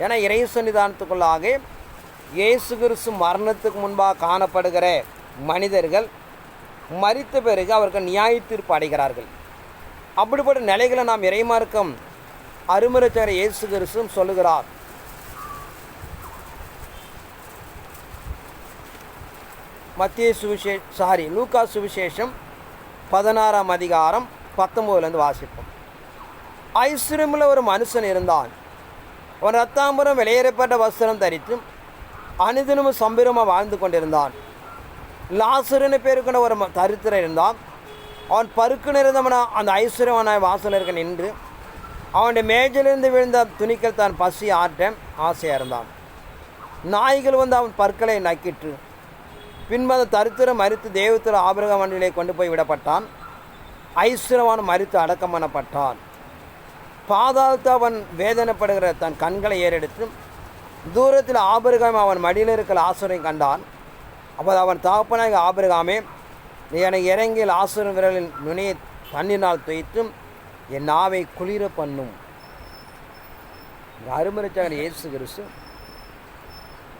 ஏன்னா இறை சன்னிதானத்துக்குள்ளாக இயேசு கிறிஸ்து மரணத்துக்கு முன்பாக காணப்படுகிற மனிதர்கள் மரித்த பிறகு அவர்கள் நியாய தீர்ப்பு அடைகிறார்கள். அப்படிப்பட்ட நிலைகளை நாம் இறைமார்க்கம் அருமரிச்சகர் இயேசு கிறிஸ்து சொல்லுகிறார். லூக்கா சுவிசேஷம் 16ஆம் அதிகாரம் 19 வாசிப்போம். ஐஸ்வர்யமுள்ள ஒரு மனுஷன் இருந்தான். அவன் ரத்தாம்பரம் வெளியேறப்பட்ட வஸ்திரம் தரித்து அனுதினமும் சம்பீரமாக வாழ்ந்து கொண்டிருந்தான். லாசருன்னு பேரு கொண்ட ஒரு தரித்திரன் இருந்தான். அவன் பருக்கு நிறைந்தவனா அந்த ஐஸ்வர்யவனாய் வாசல் இருக்க நின்று அவனுடைய மேஜிலிருந்து விழுந்த துணிக்கள் தான் பசி ஆற்ற ஆசையாக இருந்தான். நாய்கள் வந்து அவன் பற்களை நக்கிற்று. பின்பு அந்த தரித்திரம் மரித்து தேவத்தில் ஆபிரகாம் மண்டிலே கொண்டு போய் விடப்பட்டான். ஐஸ்வரவான் மரித்து அடக்கம் பண்ணப்பட்டான். பாதாளத்து அவன் வேதனைப்படுகிற தன் கண்களை ஏறெடுத்து தூரத்தில் ஆபிரகாம் அவன் மடியில் இருக்கிற லாசரை கண்டான். அப்போது அவன் தகப்பனாக ஆபிரகாமே, நீ எனக்கு இறங்கி லாசரின் விரலின் நுனியை தண்ணீரினால் துவைத்து என் நாவை குளிர பண்ணும். அருமரிச்சாக இயேசு கிறிஸ்து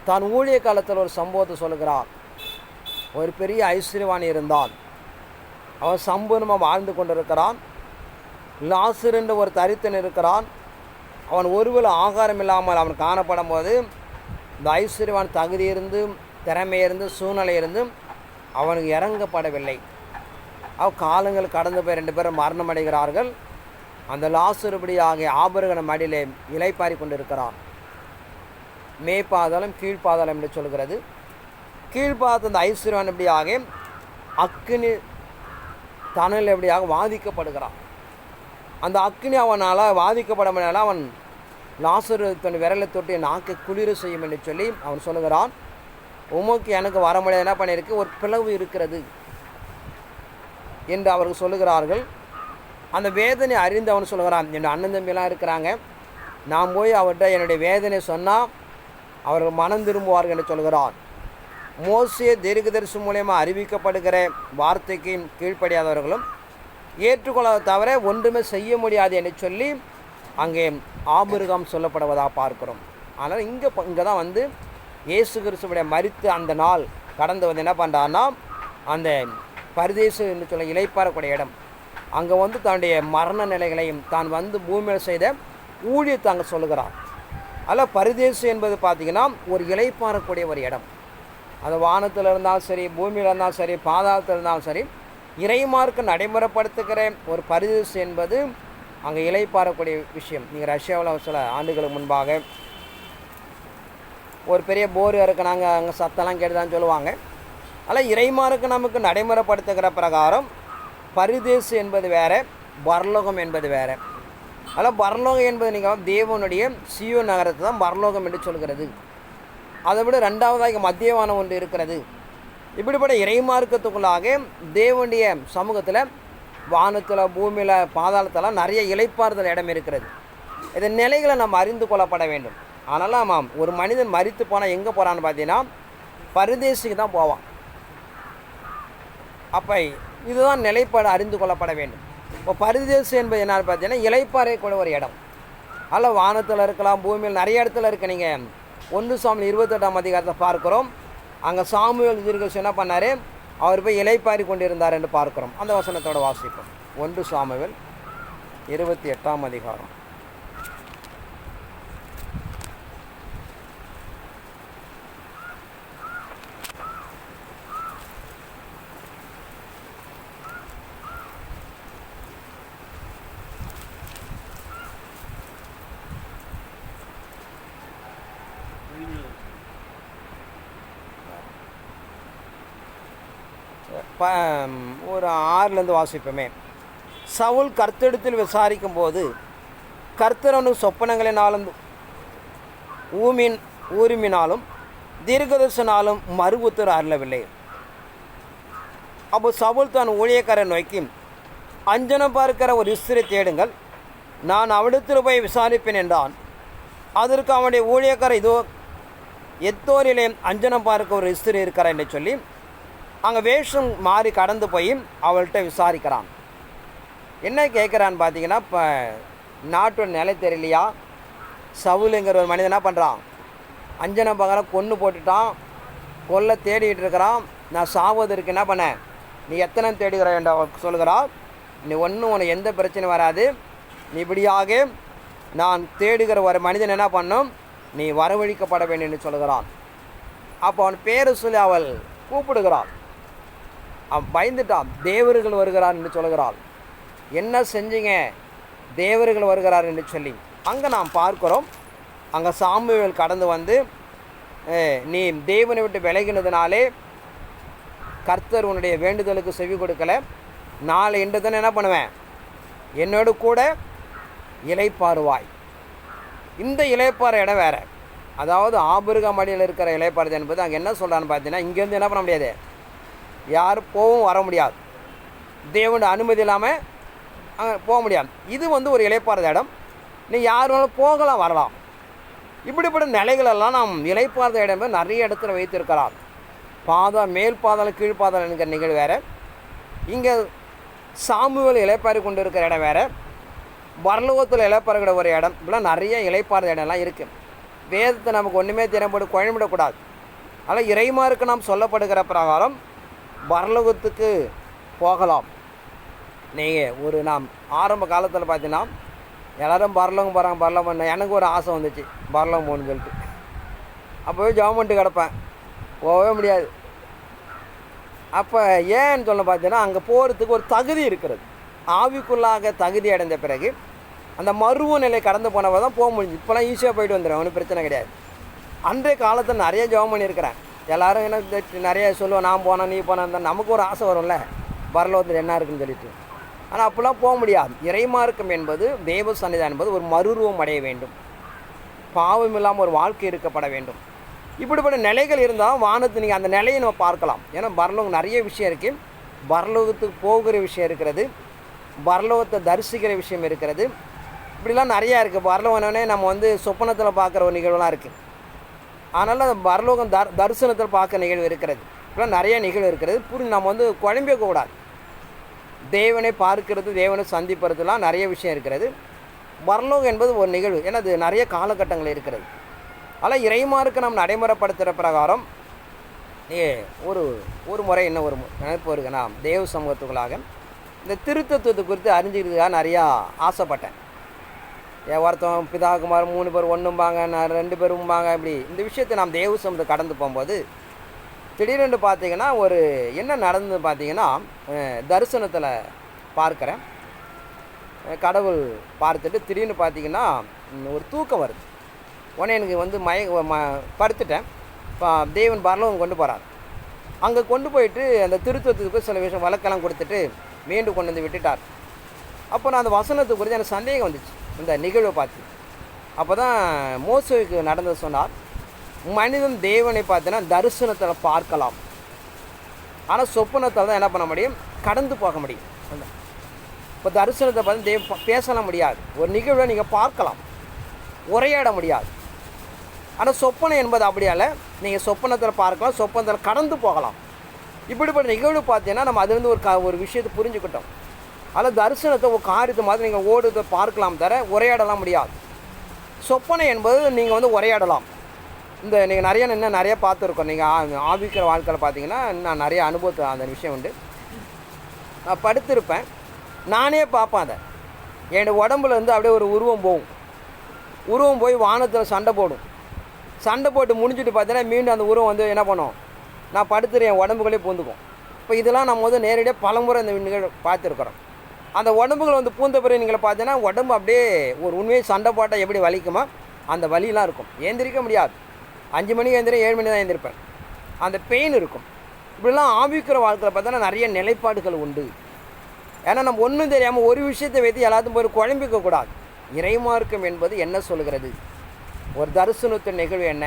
தான் ஊழிய காலத்தில் ஒரு சம்பவத்தை சொல்கிறார். ஒரு பெரிய ஐஸ்வர்யவான் இருந்தான். அவன் சம்பூர்ணமாக வாழ்ந்து கொண்டிருக்கிறான். லாசர் என்ற ஒரு தரித்தன் இருக்கிறான். அவன் ஒருவேளை ஆகாரம் இல்லாமல் அவன் காணப்படும் போது இந்த ஐஸ்வர்யவான் தகுதி இருந்து திறமை இருந்து சூழ்நிலை இருந்து அவனுக்கு இறங்கப்படவில்லை. காலங்கள் கடந்து போய் 2 பேரும் மரணம் அடைகிறார்கள். அந்த லாசருபடியாக ஆபிரகாம் மடியிலே இலைப்பாரி கொண்டிருக்கிறான். மேய்ப்பாதாளம் கீழ்ப்பாதாளம் என்று சொல்கிறது. கீழ்ப்பாத அந்த ஐஸ்வர்யவான் எப்படியாக அக்கினி தணல் எப்படியாக வாதிக்கப்படுகிறான். அந்த அக்கினி அவனால் வாதிக்கப்படனால அவன் லாசரு தன் விரலை தொட்டு நாக்கை குளிர செய்யும் என்று சொல்லி அவன் சொல்லுகிறான். உமக்கு எனக்கு வர முடியாது, என்ன பண்ணியிருக்கு, ஒரு பிளவு இருக்கிறது என்று அவர்கள் சொல்லுகிறார்கள். அந்த வேதனை அறிந்து அவன் சொல்லுகிறான், என்னோட அண்ணன் தம்பியெல்லாம் இருக்கிறாங்க, நான் போய் அவர்கிட்ட என்னுடைய வேதனை சொன்னால் அவர்கள் மனம் திரும்புவார்கள் என்று சொல்கிறான். மோசே தீர்க்கதரிசி மூலயமா அறிவிக்கப்படுகிற வார்த்தைக்கு கீழ்ப்படியாதவர்களும் ஏற்றுக்கொள்ளாத தவிர ஒன்றுமே செய்ய முடியாது என்று சொல்லி அங்கே ஆபிரகாம் சொல்லப்படுவதாக பார்க்கிறோம். ஆனால் இங்கே தான் வந்து இயேசு கிறிஸ்துவுடைய மரித்து அந்த நாள் கடந்து வந்து என்ன பண்ணுறான்னா அந்த பரதேசம் என்று சொல்ல இளைப்பாறக்கூடிய இடம், அங்கே வந்து தன்னுடைய மரண நிலைகளையும் தான் வந்து பூமியில் செய்த ஊழியத்தை அங்கே சொல்லுகிறார். அதில் பரதேசம் என்பது பார்த்திங்கன்னா ஒரு இளைப்பாறக்கூடிய ஒரு இடம். அது வானத்தில் இருந்தாலும் சரி, பூமியில் இருந்தாலும் சரி, பாதாளத்தில் இருந்தாலும் சரி, இறைமார்க்க நடைமுறைப்படுத்துகிற ஒரு பரதேசம் என்பது அங்கே இளைப்பாறக்கூடிய விஷயம். நீங்கள் ரஷ்யாவில் சில ஆண்டுகளுக்கு முன்பாக ஒரு பெரிய போர் இருக்கிறாங்க, அங்கே சத்தெல்லாம் கேட்டுதான் சொல்லுவாங்க. அதில் இறைமார்க்க நமக்கு நடைமுறைப்படுத்துகிற பிரகாரம் பரதேசம் என்பது வேறு, பரலோகம் என்பது வேறு. அதில் பரலோகம் என்பது நீங்கள் தேவனுடைய சியோன் நகரத்தை தான் பரலோகம் என்று சொல்கிறது. அதை விட 2வதாக மத்தியவானம் ஒன்று இருக்கிறது. இப்படிப்பட்ட இறைமார்க்கத்துக்குள்ளாக தேவனுடைய சமூகத்தில் வானத்தில் பூமியில் பாதாளத்தில் நிறைய இளைப்பாறுதல் இடம் இருக்கிறது. இதன் நிலைகளை நம்ம அறிந்து கொள்ளப்பட வேண்டும். அதனால் ஆமாம், ஒரு மனிதன் மரித்து போனால் எங்கே போகிறான்னு பார்த்தீங்கன்னா பரதேசிக்கு தான் போவான். அப்போ இதுதான் நிலைப்பாடு அறிந்து கொள்ளப்பட வேண்டும். இப்போ பரதேசி என்பது என்னன்னு பார்த்தீங்கன்னா இளைப்பாறை கூட ஒரு இடம். அதில் வானத்தில் இருக்கலாம், பூமியில் நிறைய இடத்துல இருக்குது. நீங்கள் 1 சாமுவேல் 28ஆம் அதிகாரத்தை பார்க்குறோம். அங்கே சாமுவேல் தீர்க்கதரிசி என்ன பண்ணார், அவர் போய் இளைப்பாரி கொண்டிருந்தார் என்று பார்க்குறோம். அந்த வசனத்தோட வாசிப்போம். 1 சாமுவேல் 28ஆம் அதிகாரம். ஒரு 6லேருந்து வாசிப்போமே. சவுல் கர்த்தரிடத்தில் விசாரிக்கும் போது கர்த்தரவனுக்கு சொப்பனங்களினாலும் ஊரிமினாலும் தீர்க்கதரிசனாலும் மறு உத்தரவு அருளவில்லை. அப்போ சவுல் தான் ஊழியக்காரன் நோக்கி, அஞ்சனம் பார்க்கிற ஒரு ஸ்திரீ தேடுங்கள், நான் அவளிடத்தில் போய் விசாரிப்பேன் என்றான். அதற்கு அவனுடைய ஊழியக்காரர், இதோ எத்தோரிலே அஞ்சனம் பார்க்க ஒரு ஸ்திரீ இருக்கிறார் என்று சொல்லி அங்கே வேஷம் மாறி கடந்து போய் அவள்கிட்ட விசாரிக்கிறான். என்ன கேட்குறான்னு பார்த்தீங்கன்னா, இப்போ நாட்டோட நிலை தெரியலையா, சவுலுங்கிற ஒரு மனிதன் என்ன பண்ணுறான், அஞ்சனை பகரம் கொன்று போட்டுட்டான், கொல்ல தேடிட்டு இருக்கிறான். நான் சாவதற்கு என்ன பண்ணேன், நீ எத்தனை தேடுகிற என்ற சொல்கிறான். நீ ஒன்றும் உனக்கு எந்த பிரச்சனையும் வராது, நீ இப்படியாக நான் தேடுகிற ஒரு மனிதன் என்ன பண்ணும், நீ வரவழிக்கப்பட வேண்டும் என்று சொல்கிறான். அப்போ அவன் பேரை சொல்லி அவள் கூப்பிடுகிறாள். அவன் பயந்துட்டான். தேவர்கள் வருகிறார் என்று சொல்கிறாள். என்ன செஞ்சீங்க, தேவர்கள் வருகிறார் என்று சொல்லி அங்கே நாம் பார்க்கிறோம். அங்கே சாமுவேல் கடந்து வந்து, நீ தேவனை விட்டு விலகினதுனாலே கர்த்தர் உன்னுடைய வேண்டுதலுக்கு செவி கொடுக்கலை, நாளை இன்று தானே என்ன பண்ணுவேன், என்னோடு கூட இளைப்பாறுவாய். இந்த இளைப்பாற இடம் வேறு. அதாவது ஆபிரகாம் அடியில் இருக்கிற இளைப்பாறுதல் என்பது அங்கே என்ன சொல்கிறான்னு பார்த்தீங்கன்னா, இங்கேருந்து என்ன பண்ண முடியாது, யாரும் போகவும் வர முடியாது, தேவனுடைய அனுமதி இல்லாமல் அங்கே போக முடியாது. இது வந்து ஒரு இளைப்பாறுதல் இடம். நீ யார் வேணாலும் போகலாம் வரலாம். இப்படிப்பட்ட நிலைகளெல்லாம் நாம் இளைப்பாறுதல் இடம் நிறைய இடத்துல வைத்திருக்கிறார். மேல் பாதாளம் கீழ் பாதாளம் என்கிற நிகழ்வு வேறு, இங்கே சாமுவேல் இளைப்பாறி கொண்டு இருக்கிற இடம் வேறு, பரலோகத்தில் இளைப்பாறுகிற ஒரு இடம், இப்படிலாம் நிறைய இளைப்பாறுதல் இடம்லாம் இருக்குது. வேதத்தை நமக்கு ஒன்றுமே திறம்படு குழம்பிடக்கூடாது. அதனால் இறைமாருக்கு நாம் சொல்லப்படுகிற பிரகாரம் பரலோகத்துக்கு போகலாம். நீங்கள் நாம் ஆரம்ப காலத்தில் பார்த்தீங்கன்னா எல்லோரும் பரலோகம் போகிறாங்க, பரலோகம் பண்ண எனக்கு ஒரு ஆசை வந்துச்சு பரலோகம் போகணுன்னு சொல்லிட்டு. அப்போவே கவர்மெண்ட்டு கிடப்பேன், போகவே முடியாது. அப்போ ஏன்னு சொல்ல பார்த்தீங்கன்னா, அங்கே போகிறதுக்கு ஒரு தகுதி இருக்கிறது. ஆவிக்குள்ளாக தகுதி அடைந்த பிறகு அந்த மருவ நிலை கடந்து போனவ தான் போக முடிஞ்சு. இப்போலாம் ஈஸியாக போய்ட்டு வந்துடும், ஒன்றும் பிரச்சனை கிடையாது. அன்றைய காலத்தில் நிறைய ஜெபம் பண்ணியிருக்கிறேன். எல்லோரும் எனக்கு நிறைய சொல்லுவோம், நான் போனேன் நீ போனேன், நமக்கு ஒரு ஆசை வரும்ல பரலோகத்தில் என்ன இருக்குன்னு சொல்லிட்டு. ஆனால் அப்போல்லாம் போக முடியாது. இறைமார்க்கம் என்பது தேவ சன்னிதானம் என்பது ஒரு மறுரூபம் அடைய வேண்டும், பாவம் இல்லாமல் ஒரு வாழ்க்கை இருக்கப்பட வேண்டும். இப்படிப்பட்ட நிலைகள் இருந்தால் வானத்து நீங்கள் அந்த நிலையை நம்ம பார்க்கலாம். ஏன்னா பரலோகம் நிறைய விஷயம் இருக்குது. பரலோகத்துக்கு போகிற விஷயம் இருக்கிறது, பரலோகத்தை தரிசிக்கிற விஷயம் இருக்கிறது, இப்படிலாம் நிறையா இருக்குது. பரலோகனே நம்ம வந்து சொப்பனத்தில் பார்க்குற ஒரு நிகழ்வுலாம் இருக்குது. அதனால் அந்த பரலோகம் தரிசனத்தில் பார்க்க நிகழ்வு இருக்கிறது. இப்படிலாம் நிறைய நிகழ்வு இருக்கிறது. நம்ம வந்து குழம்பிக்கக்கூடாது. தேவனை பார்க்கிறது, தேவனை சந்திப்பதுலாம் நிறைய விஷயம் இருக்கிறது. பரலோகம் என்பது ஒரு நிகழ்வு, ஏன்னா அது நிறைய காலகட்டங்கள் இருக்கிறது. அதனால் இறைமாருக்கு நம்ம நடைமுறைப்படுத்துகிற பிரகாரம் ஒரு முறை என்ன ஒரு நினைப்பு இருக்குன்னா, தேவ சமூகத்துக்குள்ளாக இந்த திருத்தத்துவத்தை குறித்து அறிஞ்சிக்கிறதுக்காக நிறையா ஆசைப்பட்டேன். ஒருத்தன் பிதாகுமார் 3 பேர் ஒன்றும்பாங்க, 2 பேரும்பாங்க. இப்படி இந்த விஷயத்தை நாம் தேவ சமூகத்தை கடந்து போகும்போது திடீரென்று பார்த்தீங்கன்னா என்ன நடந்தது பார்த்தீங்கன்னா, தரிசனத்தில் பார்க்குறேன், கடவுள் பார்த்துட்டு திடீர்னு பார்த்தீங்கன்னா ஒரு தூக்கம் வருது. உடனே எனக்கு வந்து படுத்துட்டேன். தேவன் பரலோகம் கொண்டு போகிறார். அங்கே கொண்டு போயிட்டு அந்த திருத்தத்துக்கு சில விஷயம் வழக்கெல்லாம் கொடுத்துட்டு மீண்டும் கொண்டு வந்து விட்டுட்டார். அப்போ நான் அந்த வசனத்தை குறித்து எனக்கு சந்தேகம் வந்துச்சு இந்த நிகழ்வை பார்த்து. அப்போ தான் மோசேவுக்கு நடந்தது சொன்னார், மனிதன் தேவனை பார்த்தீங்கன்னா தரிசனத்தில் பார்க்கலாம், ஆனால் சொப்பனத்தில் தான் என்ன பண்ண முடியும், கடந்து போக முடியும். இப்போ தரிசனத்தை பார்த்து பேசலாம் முடியாது, ஒரு நிகழ்வை நீங்கள் பார்க்கலாம், உரையாட முடியாது. ஆனால் சொப்பனை என்பது அப்படியால நீங்கள் சொப்பனத்தில் பார்க்கலாம், சொப்பனத்தில் கடந்து போகலாம். இப்படிப்பட்ட நிகழ்வு பார்த்தீங்கன்னா நம்ம அதுலேருந்து ஒரு விஷயத்தை புரிஞ்சுக்கிட்டோம். அதில் தரிசனத்தை ஒரு காரியத்தை மாதிரி நீங்கள் ஓடுறதை பார்க்கலாம், தர உரையாடலாம் முடியாது. சொப்பனை என்பது நீங்கள் வந்து உரையாடலாம். நீங்கள் இன்னும் நிறைய பார்த்துருக்கோம். நீங்கள் ஆவிக்கிற வாழ்க்கையில் பார்த்தீங்கன்னா நான் நிறைய அனுபவத்தை அந்த விஷயம் உண்டு. நான் படுத்திருப்பேன், நானே பார்ப்பேன். அதை என் உடம்புலேருந்து அப்படியே ஒரு உருவம் போய் வானத்தில் சண்டை போட்டு முடிஞ்சுட்டு பார்த்தீங்கன்னா மீண்டும் அந்த உருவம் வந்து என்ன பண்ணும், நான் படுத்துறேன், என் உடம்புகளே பூந்துக்கும். இப்போ இதெல்லாம் நம்ம வந்து நேரடியாக பலமுறை இந்த நிகழ்வு பார்த்துருக்குறோம். அந்த உடம்புகள் வந்து பூந்த பிறகு நீங்கள் பார்த்தீங்கன்னா உடம்பு அப்படியே ஒரு உண்மையை சண்டை போட்டால் எப்படி வலிக்குமோ அந்த வலியெலாம் இருக்கும். ஏந்திரிக்க முடியாது. 5 மணிக்கு எழுந்திரிப்பேன், 7 மணி தான் எழுந்திருப்பேன். அந்த பெயின் இருக்கும். இப்படிலாம் ஆவிக்கிற வாழ்க்கையில் பார்த்தோன்னா நிறைய நிலைப்பாடுகள் உண்டு. ஏன்னா நம்ம ஒன்றும் தெரியாமல் ஒரு விஷயத்தை வைத்து எல்லாத்தையும் போய் குழம்பிக்கக்கூடாது. இறைமார்க்கம் என்பது என்ன சொல்கிறது, ஒரு தரிசனத்தின் நிகழ்வு என்ன,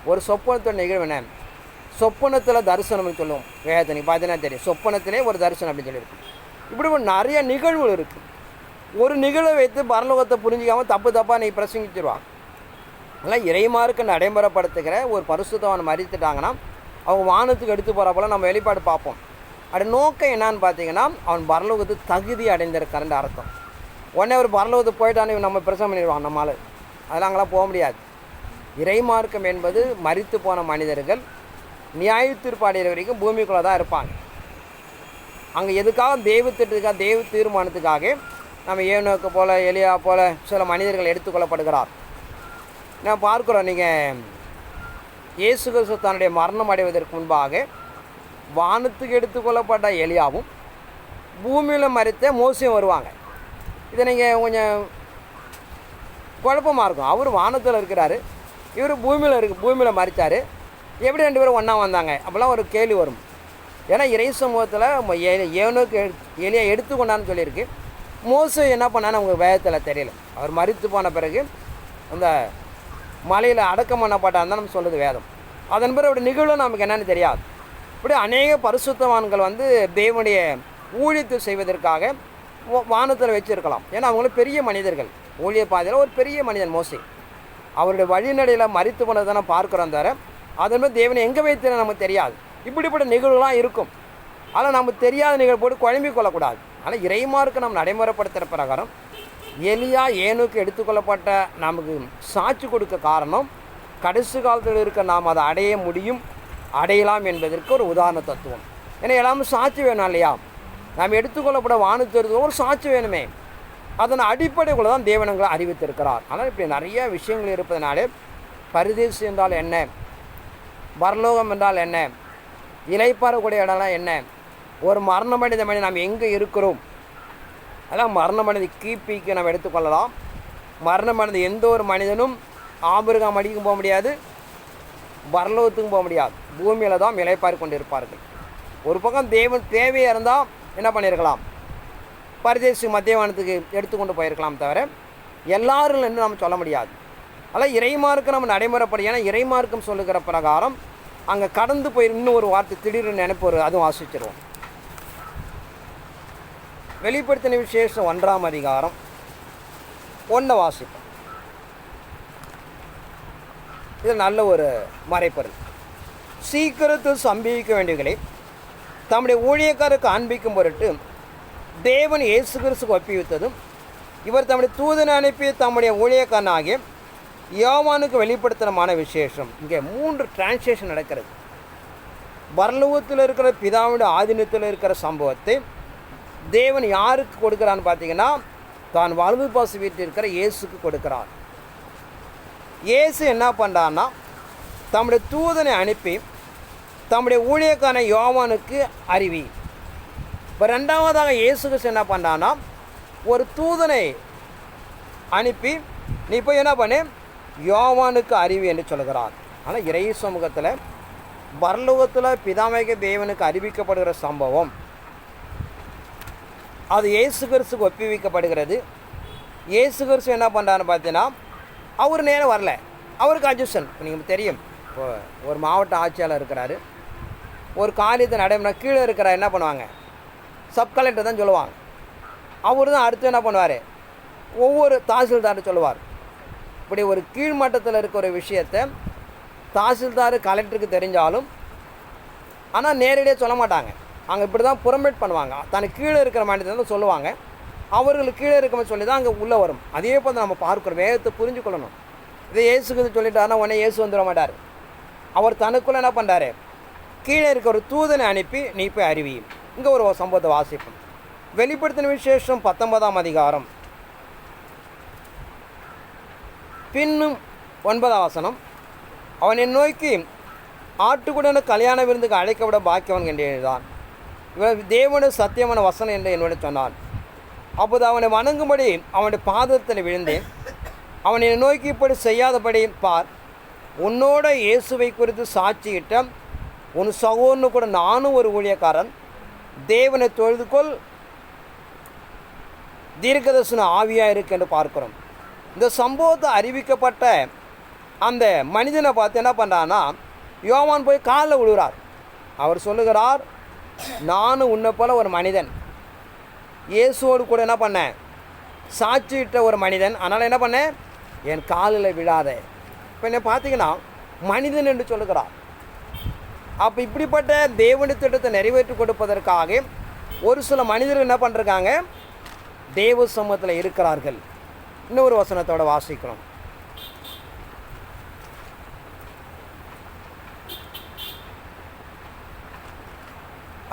ஒரு சொப்பனத்தின் நிகழ்வு என்ன. சொப்பனத்தில் தரிசனம்னு சொல்லுவோம், வேதனை பார்த்தீங்கன்னா தெரியும், சொப்பனத்திலே ஒரு தரிசனம் அப்படின்னு சொல்லியிருக்கு. இப்படி நிறைய நிகழ்வுகள் இருக்குது. ஒரு நிகழ்வை வைத்து பரலோகத்தை புரிஞ்சிக்காமல் தப்பாக நீ பிரசங்கிச்சிருவாங்க. அதனால் இறைமாருக்கு நடைமுறைப்படுத்துகிற ஒரு பரிசுத்தவனை மறித்துட்டாங்கன்னா அவங்க வானத்துக்கு எடுத்து போகிற போல் நம்ம வெளிப்பாடு பார்ப்போம். அப்படி நோக்கம் என்னான்னு பார்த்தீங்கன்னா அவன் பரலோகத்துக்கு தகுதி அடைந்திருக்காருன்னு அர்த்தம். உடனே ஒரு பரலோகத்துக்கு போயிட்டான்னு நம்ம பிரசவம் பண்ணிடுவாங்க நம்மளால். அதெல்லாம் அங்கெல்லாம் போக முடியாது. இறைமார்க்கம் என்பது மரித்து போன மனிதர்கள் நியாய தீர்ப்பு அடைகிற வரைக்கும் பூமிக்குள்ளே தான் இருப்பாங்க. அங்கே எதுக்காக தெய்வ தீர்மானத்துக்காக நம்ம ஏனோக்கு போல் எலியா போல் சில மனிதர்கள் எடுத்துக்கொள்ளப்படுகிறார். நான் பார்க்குறோம், நீங்கள் இயேசு கிறிஸ்து தன்னுடைய மரணம் அடைவதற்கு முன்பாக வானத்துக்கு எடுத்துக்கொள்ளப்பட்ட எலியாவும் பூமியில் மறித்த மோசையும் வருவாங்க. இதை நீங்கள் கொஞ்சம் குழப்பமாக இருக்கும். அவர் வானத்தில் இருக்கிறாரு, இவர் பூமியில் மறித்தார், எப்படி 2 பேரும் ஒன்றா வந்தாங்க அப்படிலாம் ஒரு கேள்வி வரும். ஏன்னா இறை சமூகத்தில் ஏனோக்கு எலியா எடுத்துக்கொண்டான்னு சொல்லியிருக்கு. மோசே என்ன பண்ணான்னு அவங்க வேதத்தில் தெரியல. அவர் மரித்து போன பிறகு அந்த மலையில் அடக்கம் பண்ணப்பட்டார் தான் நம்ம சொல்லுது வேதம். அதன் பிறகு அப்படி நிகழ்வு நமக்கு என்னென்னு தெரியாது. இப்படி அநேக பரிசுத்தவான்கள் வந்து தேவனுடைய ஊழியத்தை செய்வதற்காக வானத்தில் வச்சுருக்கலாம். ஏன்னா அவங்களும் பெரிய மனிதர்கள். ஊழிய பாதையில் ஒரு பெரிய மனிதன் மோசே. அவருடைய வழிநடையில் மரித்து போனதை தான் பார்க்குறோம் தவிர அதன் மாதிரி தேவனை எங்கே வைத்து நமக்கு தெரியாது. இப்படிப்பட்ட நிகழ்வுலாம் இருக்கும். ஆனால் நமக்கு தெரியாத நிகழ்வு போட்டு குழம்பிக் கொள்ளக்கூடாது. ஆனால் இறைமார்க்கு நம்ம நடைமுறைப்படுத்துகிற பிரகாரம் எலியா ஏனுக்கு எடுத்துக்கொள்ளப்பட்ட நமக்கு சாட்சி கொடுக்க காரணம் கடைசி காலத்தில் இருக்க நாம் அதை அடைய முடியும், அடையலாம் என்பதற்கு ஒரு உதாரண தத்துவம். ஏன்னா எல்லாமே சாட்சி வேணும் இல்லையா? நாம் எடுத்துக்கொள்ளப்பட வானத்திற்கு ஒரு சாட்சி வேணுமே. அதன் அடிப்படைக்குள்ள தான் தேவனங்களை அறிவித்திருக்கிறார். ஆனால் இப்படி நிறைய விஷயங்கள் இருப்பதனாலே பரதேசி என்றால் என்ன, பரலோகம் என்றால் என்ன, இலைப்பாறக்கூடிய இடம்லாம் என்ன, ஒரு மரணமடைந்த மனிதன் நாம் எங்கே இருக்கிறோம், அதான் மரணமடைந்த கிபிக்கு நம்ம எடுத்துக்கொள்ளலாம். மரணமடைந்த எந்த ஒரு மனிதனும் ஆபிரகாம் அடிக்கும் போக முடியாது, பரலோகத்துக்கும் போக முடியாது. பூமியில் தான் இலைப்பாரி கொண்டு இருப்பார்கள். ஒரு பக்கம் தேவன் தேவையாக இருந்தால் என்ன பண்ணியிருக்கலாம், பரதேசி மத்தியவானத்துக்கு எடுத்துக்கொண்டு போயிருக்கலாம். தவிர எல்லாரும் என்று நம்ம சொல்ல முடியாது. அதனால் இறைமார்க்கு நம்ம நடைமுறைப்படும். ஏன்னா இறைமார்க்கம் சொல்லுகிற பிரகாரம் அங்கே கடந்து போய் இன்னும் ஒரு வார்த்தை திடீர்னு நினைப்பு ஒரு அதுவும் வாசிச்சிருவோம். வெளிப்படுத்தின விசேஷம் 1ஆம் அதிகாரம் 1 வாசிப்போம். இது நல்ல ஒரு மறைப்பொருள். சீக்கிரத்தில் சம்பவிக்க வேண்டியவர்களை தம்முடைய ஊழியக்காரருக்கு காண்பிக்கும் பொருட்டு தேவன் இயேசு கிறிஸ்துக்கு ஒப்புவித்ததும் இவர் தம்முடைய தூதனை அனுப்பி தம்முடைய ஊழியக்காரனாகிய யோவானுக்கு வெளிப்படுத்தினமான விசேஷம். இங்கே 3 டிரான்ஸ்லேஷன் நடக்கிறது. பரலோகத்தில் இருக்கிற பிதாவுடைய ஆதீனத்தில் இருக்கிற சம்பவத்தை தேவன் யாருக்கு கொடுக்குறான்னு பார்த்தீங்கன்னா தான் வலது பாசு வீட்டில் இருக்கிற இயேசுக்கு கொடுக்குறார். இயேசு என்ன பண்ணுறான்னா தம்முடைய தூதனை அனுப்பி தம்முடைய ஊழியக்கான யோவானுக்கு அறிவி. இப்போ 2வதாக இயேசு கிறிஸ்து என்ன பண்ணுறான்னா ஒரு தூதனை அனுப்பி நீ போய் என்ன பண்ணு யோவானுக்கு அறிவி என்று சொல்கிறார். ஆனால் இறை சமூகத்தில் பரலோகத்தில் பிதாமக தேவனுக்கு அறிவிக்கப்படுகிற சம்பவம் அது இயேசு கிறிஸ்துக்கு ஒப்புவிக்கப்படுகிறது. இயேசு கிறிஸ்து என்ன பண்ணுறான்னு பார்த்தீங்கன்னா அவர் நேரம் வரல, அவருக்கு அட்ஜஸ்டன். இப்போ நீங்கள் தெரியும், இப்போ ஒரு மாவட்ட ஆட்சியாளர் இருக்கிறாரு, ஒரு காரியத்தை நடைமுறை கீழே இருக்கிற என்ன பண்ணுவாங்க, சப் கலெக்டர் தான் சொல்லுவாங்க. அவர் தான் அடுத்து என்ன பண்ணுவார், ஒவ்வொரு தாசில்தார் சொல்லுவார். இப்படி ஒரு கீழ்மட்டத்தில் இருக்கிற ஒரு விஷயத்தை தாசில்தார் கலெக்டருக்கு தெரிஞ்சாலும் ஆனால் நேரடியாக சொல்ல மாட்டாங்க. அங்கே இப்படி தான் புறமேட் பண்ணுவாங்க. தனக்கு கீழே இருக்கிற மனிதன் தான் சொல்லுவாங்க. அவர்களுக்கு கீழே இருக்கிற சொல்லி தான் அங்கே உள்ளே வரும். அதே போல் நம்ம பார்க்குறோம். வேதத்தை புரிஞ்சுக்கொள்ளணும். இதை இயேசுக்கு சொல்லிட்டாருன்னா உடனே இயேசு வந்துட மாட்டார். அவர் தனக்குள்ளே என்ன பண்ணுறாரு, கீழே இருக்க ஒரு தூதனை அனுப்பி நீ போய் அறிவி. இங்கே ஒரு சம்பவத்தை வாசிப்போம். வெளிப்படுத்தின விசேஷம் 19ஆம் அதிகாரம் பின்னும் 9ஆம் வசனம். அவன் என் நோக்கி ஆட்டுக்குடன கல்யாண விருந்துக்கு அழைக்கப்பட பாக்கியவன் என்று எழுதான். இவன் தேவனு சத்தியமான வசனம் என்று என்னோட சொன்னான். அப்போது அவனை வணங்கும்படி அவனுடைய பாதத்தில் விழுந்தேன். அவன் என்னை நோக்கி இப்படி செய்யாதபடி பார், உன்னோட இயேசுவை குறித்து சாட்சியிட்ட உன் சகோதரனு கூட நானும் ஒரு ஊழியக்காரன். தேவனை தொழுதுகொள், தீர்க்கதரிசன ஆவியாக இருக்கு என்று பார்க்கிறோம். இந்த சம்பவத்தை அறிவிக்கப்பட்ட அந்த மனிதனை பார்த்து என்ன பண்ணுறான்னா யோவான் போய் காலில் விழுகிறார். அவர் சொல்லுகிறார், நானும் உன்னை போல ஒரு மனிதன், இயேசுவோடு கூட என்ன பண்ணேன், சாட்சியிட்ட ஒரு மனிதன். அதனால் என்ன பண்ணேன், என் காலில் விழாத. இப்போ என்ன பார்த்தீங்கன்னா மனிதன் என்று சொல்லுகிறார். அப்போ இப்படிப்பட்ட தேவனுடைய திட்டத்தை நிறைவேற்றி கொடுப்பதற்காக ஒரு சில மனிதர்கள் என்ன பண்ணுறாங்க, தேவ சமூகத்தில் இருக்கிறார்கள். இன்னொரு வசனத்தோட வாசிக்கிறோம்.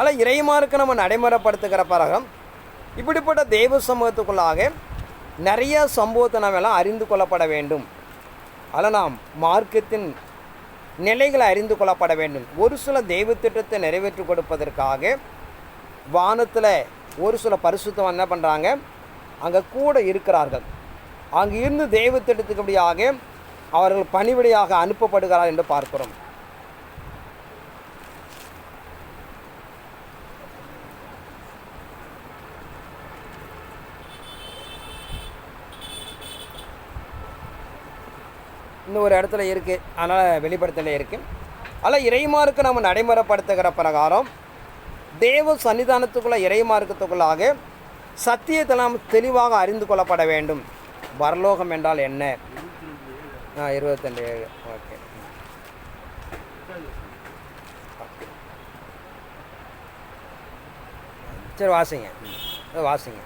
அதில் இறைமார்க்கு நம்ம நடைமுறைப்படுத்துகிற பிறகு இப்படிப்பட்ட தெய்வ சமூகத்துக்குள்ளாக நிறைய சம்பவத்தை நாம் எல்லாம் அறிந்து கொள்ளப்பட வேண்டும். அதில் நாம் மார்க்கத்தின் நிலைகளை அறிந்து கொள்ளப்பட வேண்டும். ஒரு சில தெய்வ திட்டத்தை நிறைவேற்றி கொடுப்பதற்காக வானத்தில் ஒரு சில பரிசுத்தம் என்ன பண்ணுறாங்க, அங்கே கூட இருக்கிறார்கள். அங்கே இருந்து தெய்வ திட்டத்துக்குபடியாக அவர்கள் பணிவிடையாக அனுப்பப்படுகிறார் என்று பார்க்கிறோம். இந்த ஒரு இடத்துல இருக்குது, அதனால் வெளிப்படுத்தலே இருக்குது. அதில் இறைமார்க்கு நம்ம நடைமுறைப்படுத்துகிற பிரகாரம் தேவ சன்னிதானத்துக்குள்ளே இறைமார்க்கத்துக்குள்ளாக சத்தியத்தை நாம் தெளிவாக அறிந்து கொள்ளப்பட வேண்டும். பரலோகம் என்றால் என்ன? 22:7. ஓகே, சரி வாசிங்க, வாசிங்க.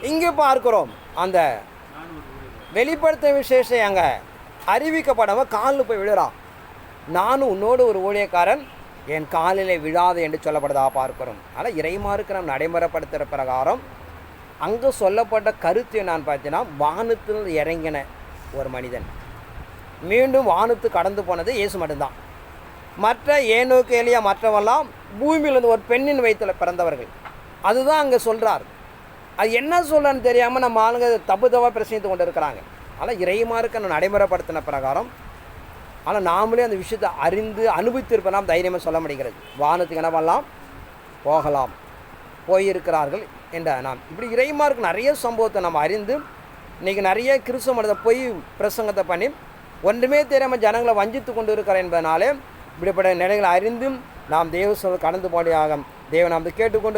இங்கே பார்க்கிறோம் அந்த வெளிப்படுத்த விசேஷம் அங்கே அறிவிக்கப்படாமல் காலில் போய் விழுறான். நானும் உன்னோடு ஒரு ஊழியக்காரன், என் காலிலே விழாது என்று சொல்லப்படுறதாக பார்க்கிறோம். ஆனால் இறைமாருக்கு நாம் நடைமுறைப்படுத்துகிற பிரகாரம் அங்கே சொல்லப்பட்ட கருத்து நான் பார்த்தீங்கன்னா, வானத்தில் இறங்கின ஒரு மனிதன் மீண்டும் வானத்து கடந்து போனது இயேசு மட்டும்தான். மற்ற ஏனோக்கு எலியா மற்றவெல்லாம் பூமியிலிருந்து ஒரு பெண்ணின் வயிற்றில் பிறந்தவர்கள். அதுதான் அங்கே சொல்கிறார். அது என்ன சொல்லன்னு தெரியாமல் நம்ம ஆளுங்க தப்புதவாக பிரச்சனைத்து கொண்டு இருக்கிறாங்க. ஆனால் இறைமாருக்கு நான் நடைமுறைப்படுத்தின பிரகாரம் ஆனால் நாமளே அந்த விஷயத்தை அறிந்து அனுபவித்திருப்பலாம் தைரியமாக சொல்ல முடிகிறது. வானத்துக்கு என்ன பண்ணலாம், போகலாம், போயிருக்கிறார்கள் என்ற நாம் இப்படி இறைமாருக்கு நிறைய சம்பவத்தை நம்ம அறிந்து இன்றைக்கி நிறைய கிறிஸ்துவ மதத்தை போய் பிரசங்கத்தை பண்ணி ஒன்றுமே தெரியாமல் ஜனங்களை வஞ்சித்து கொண்டு இருக்கிறோம் என்பதனாலே இப்படிப்பட்ட நிலைகளை அறிந்தும் நாம் தேவ கடந்து போடியாக தேவன் நாம் கேட்டுக்கொண்டு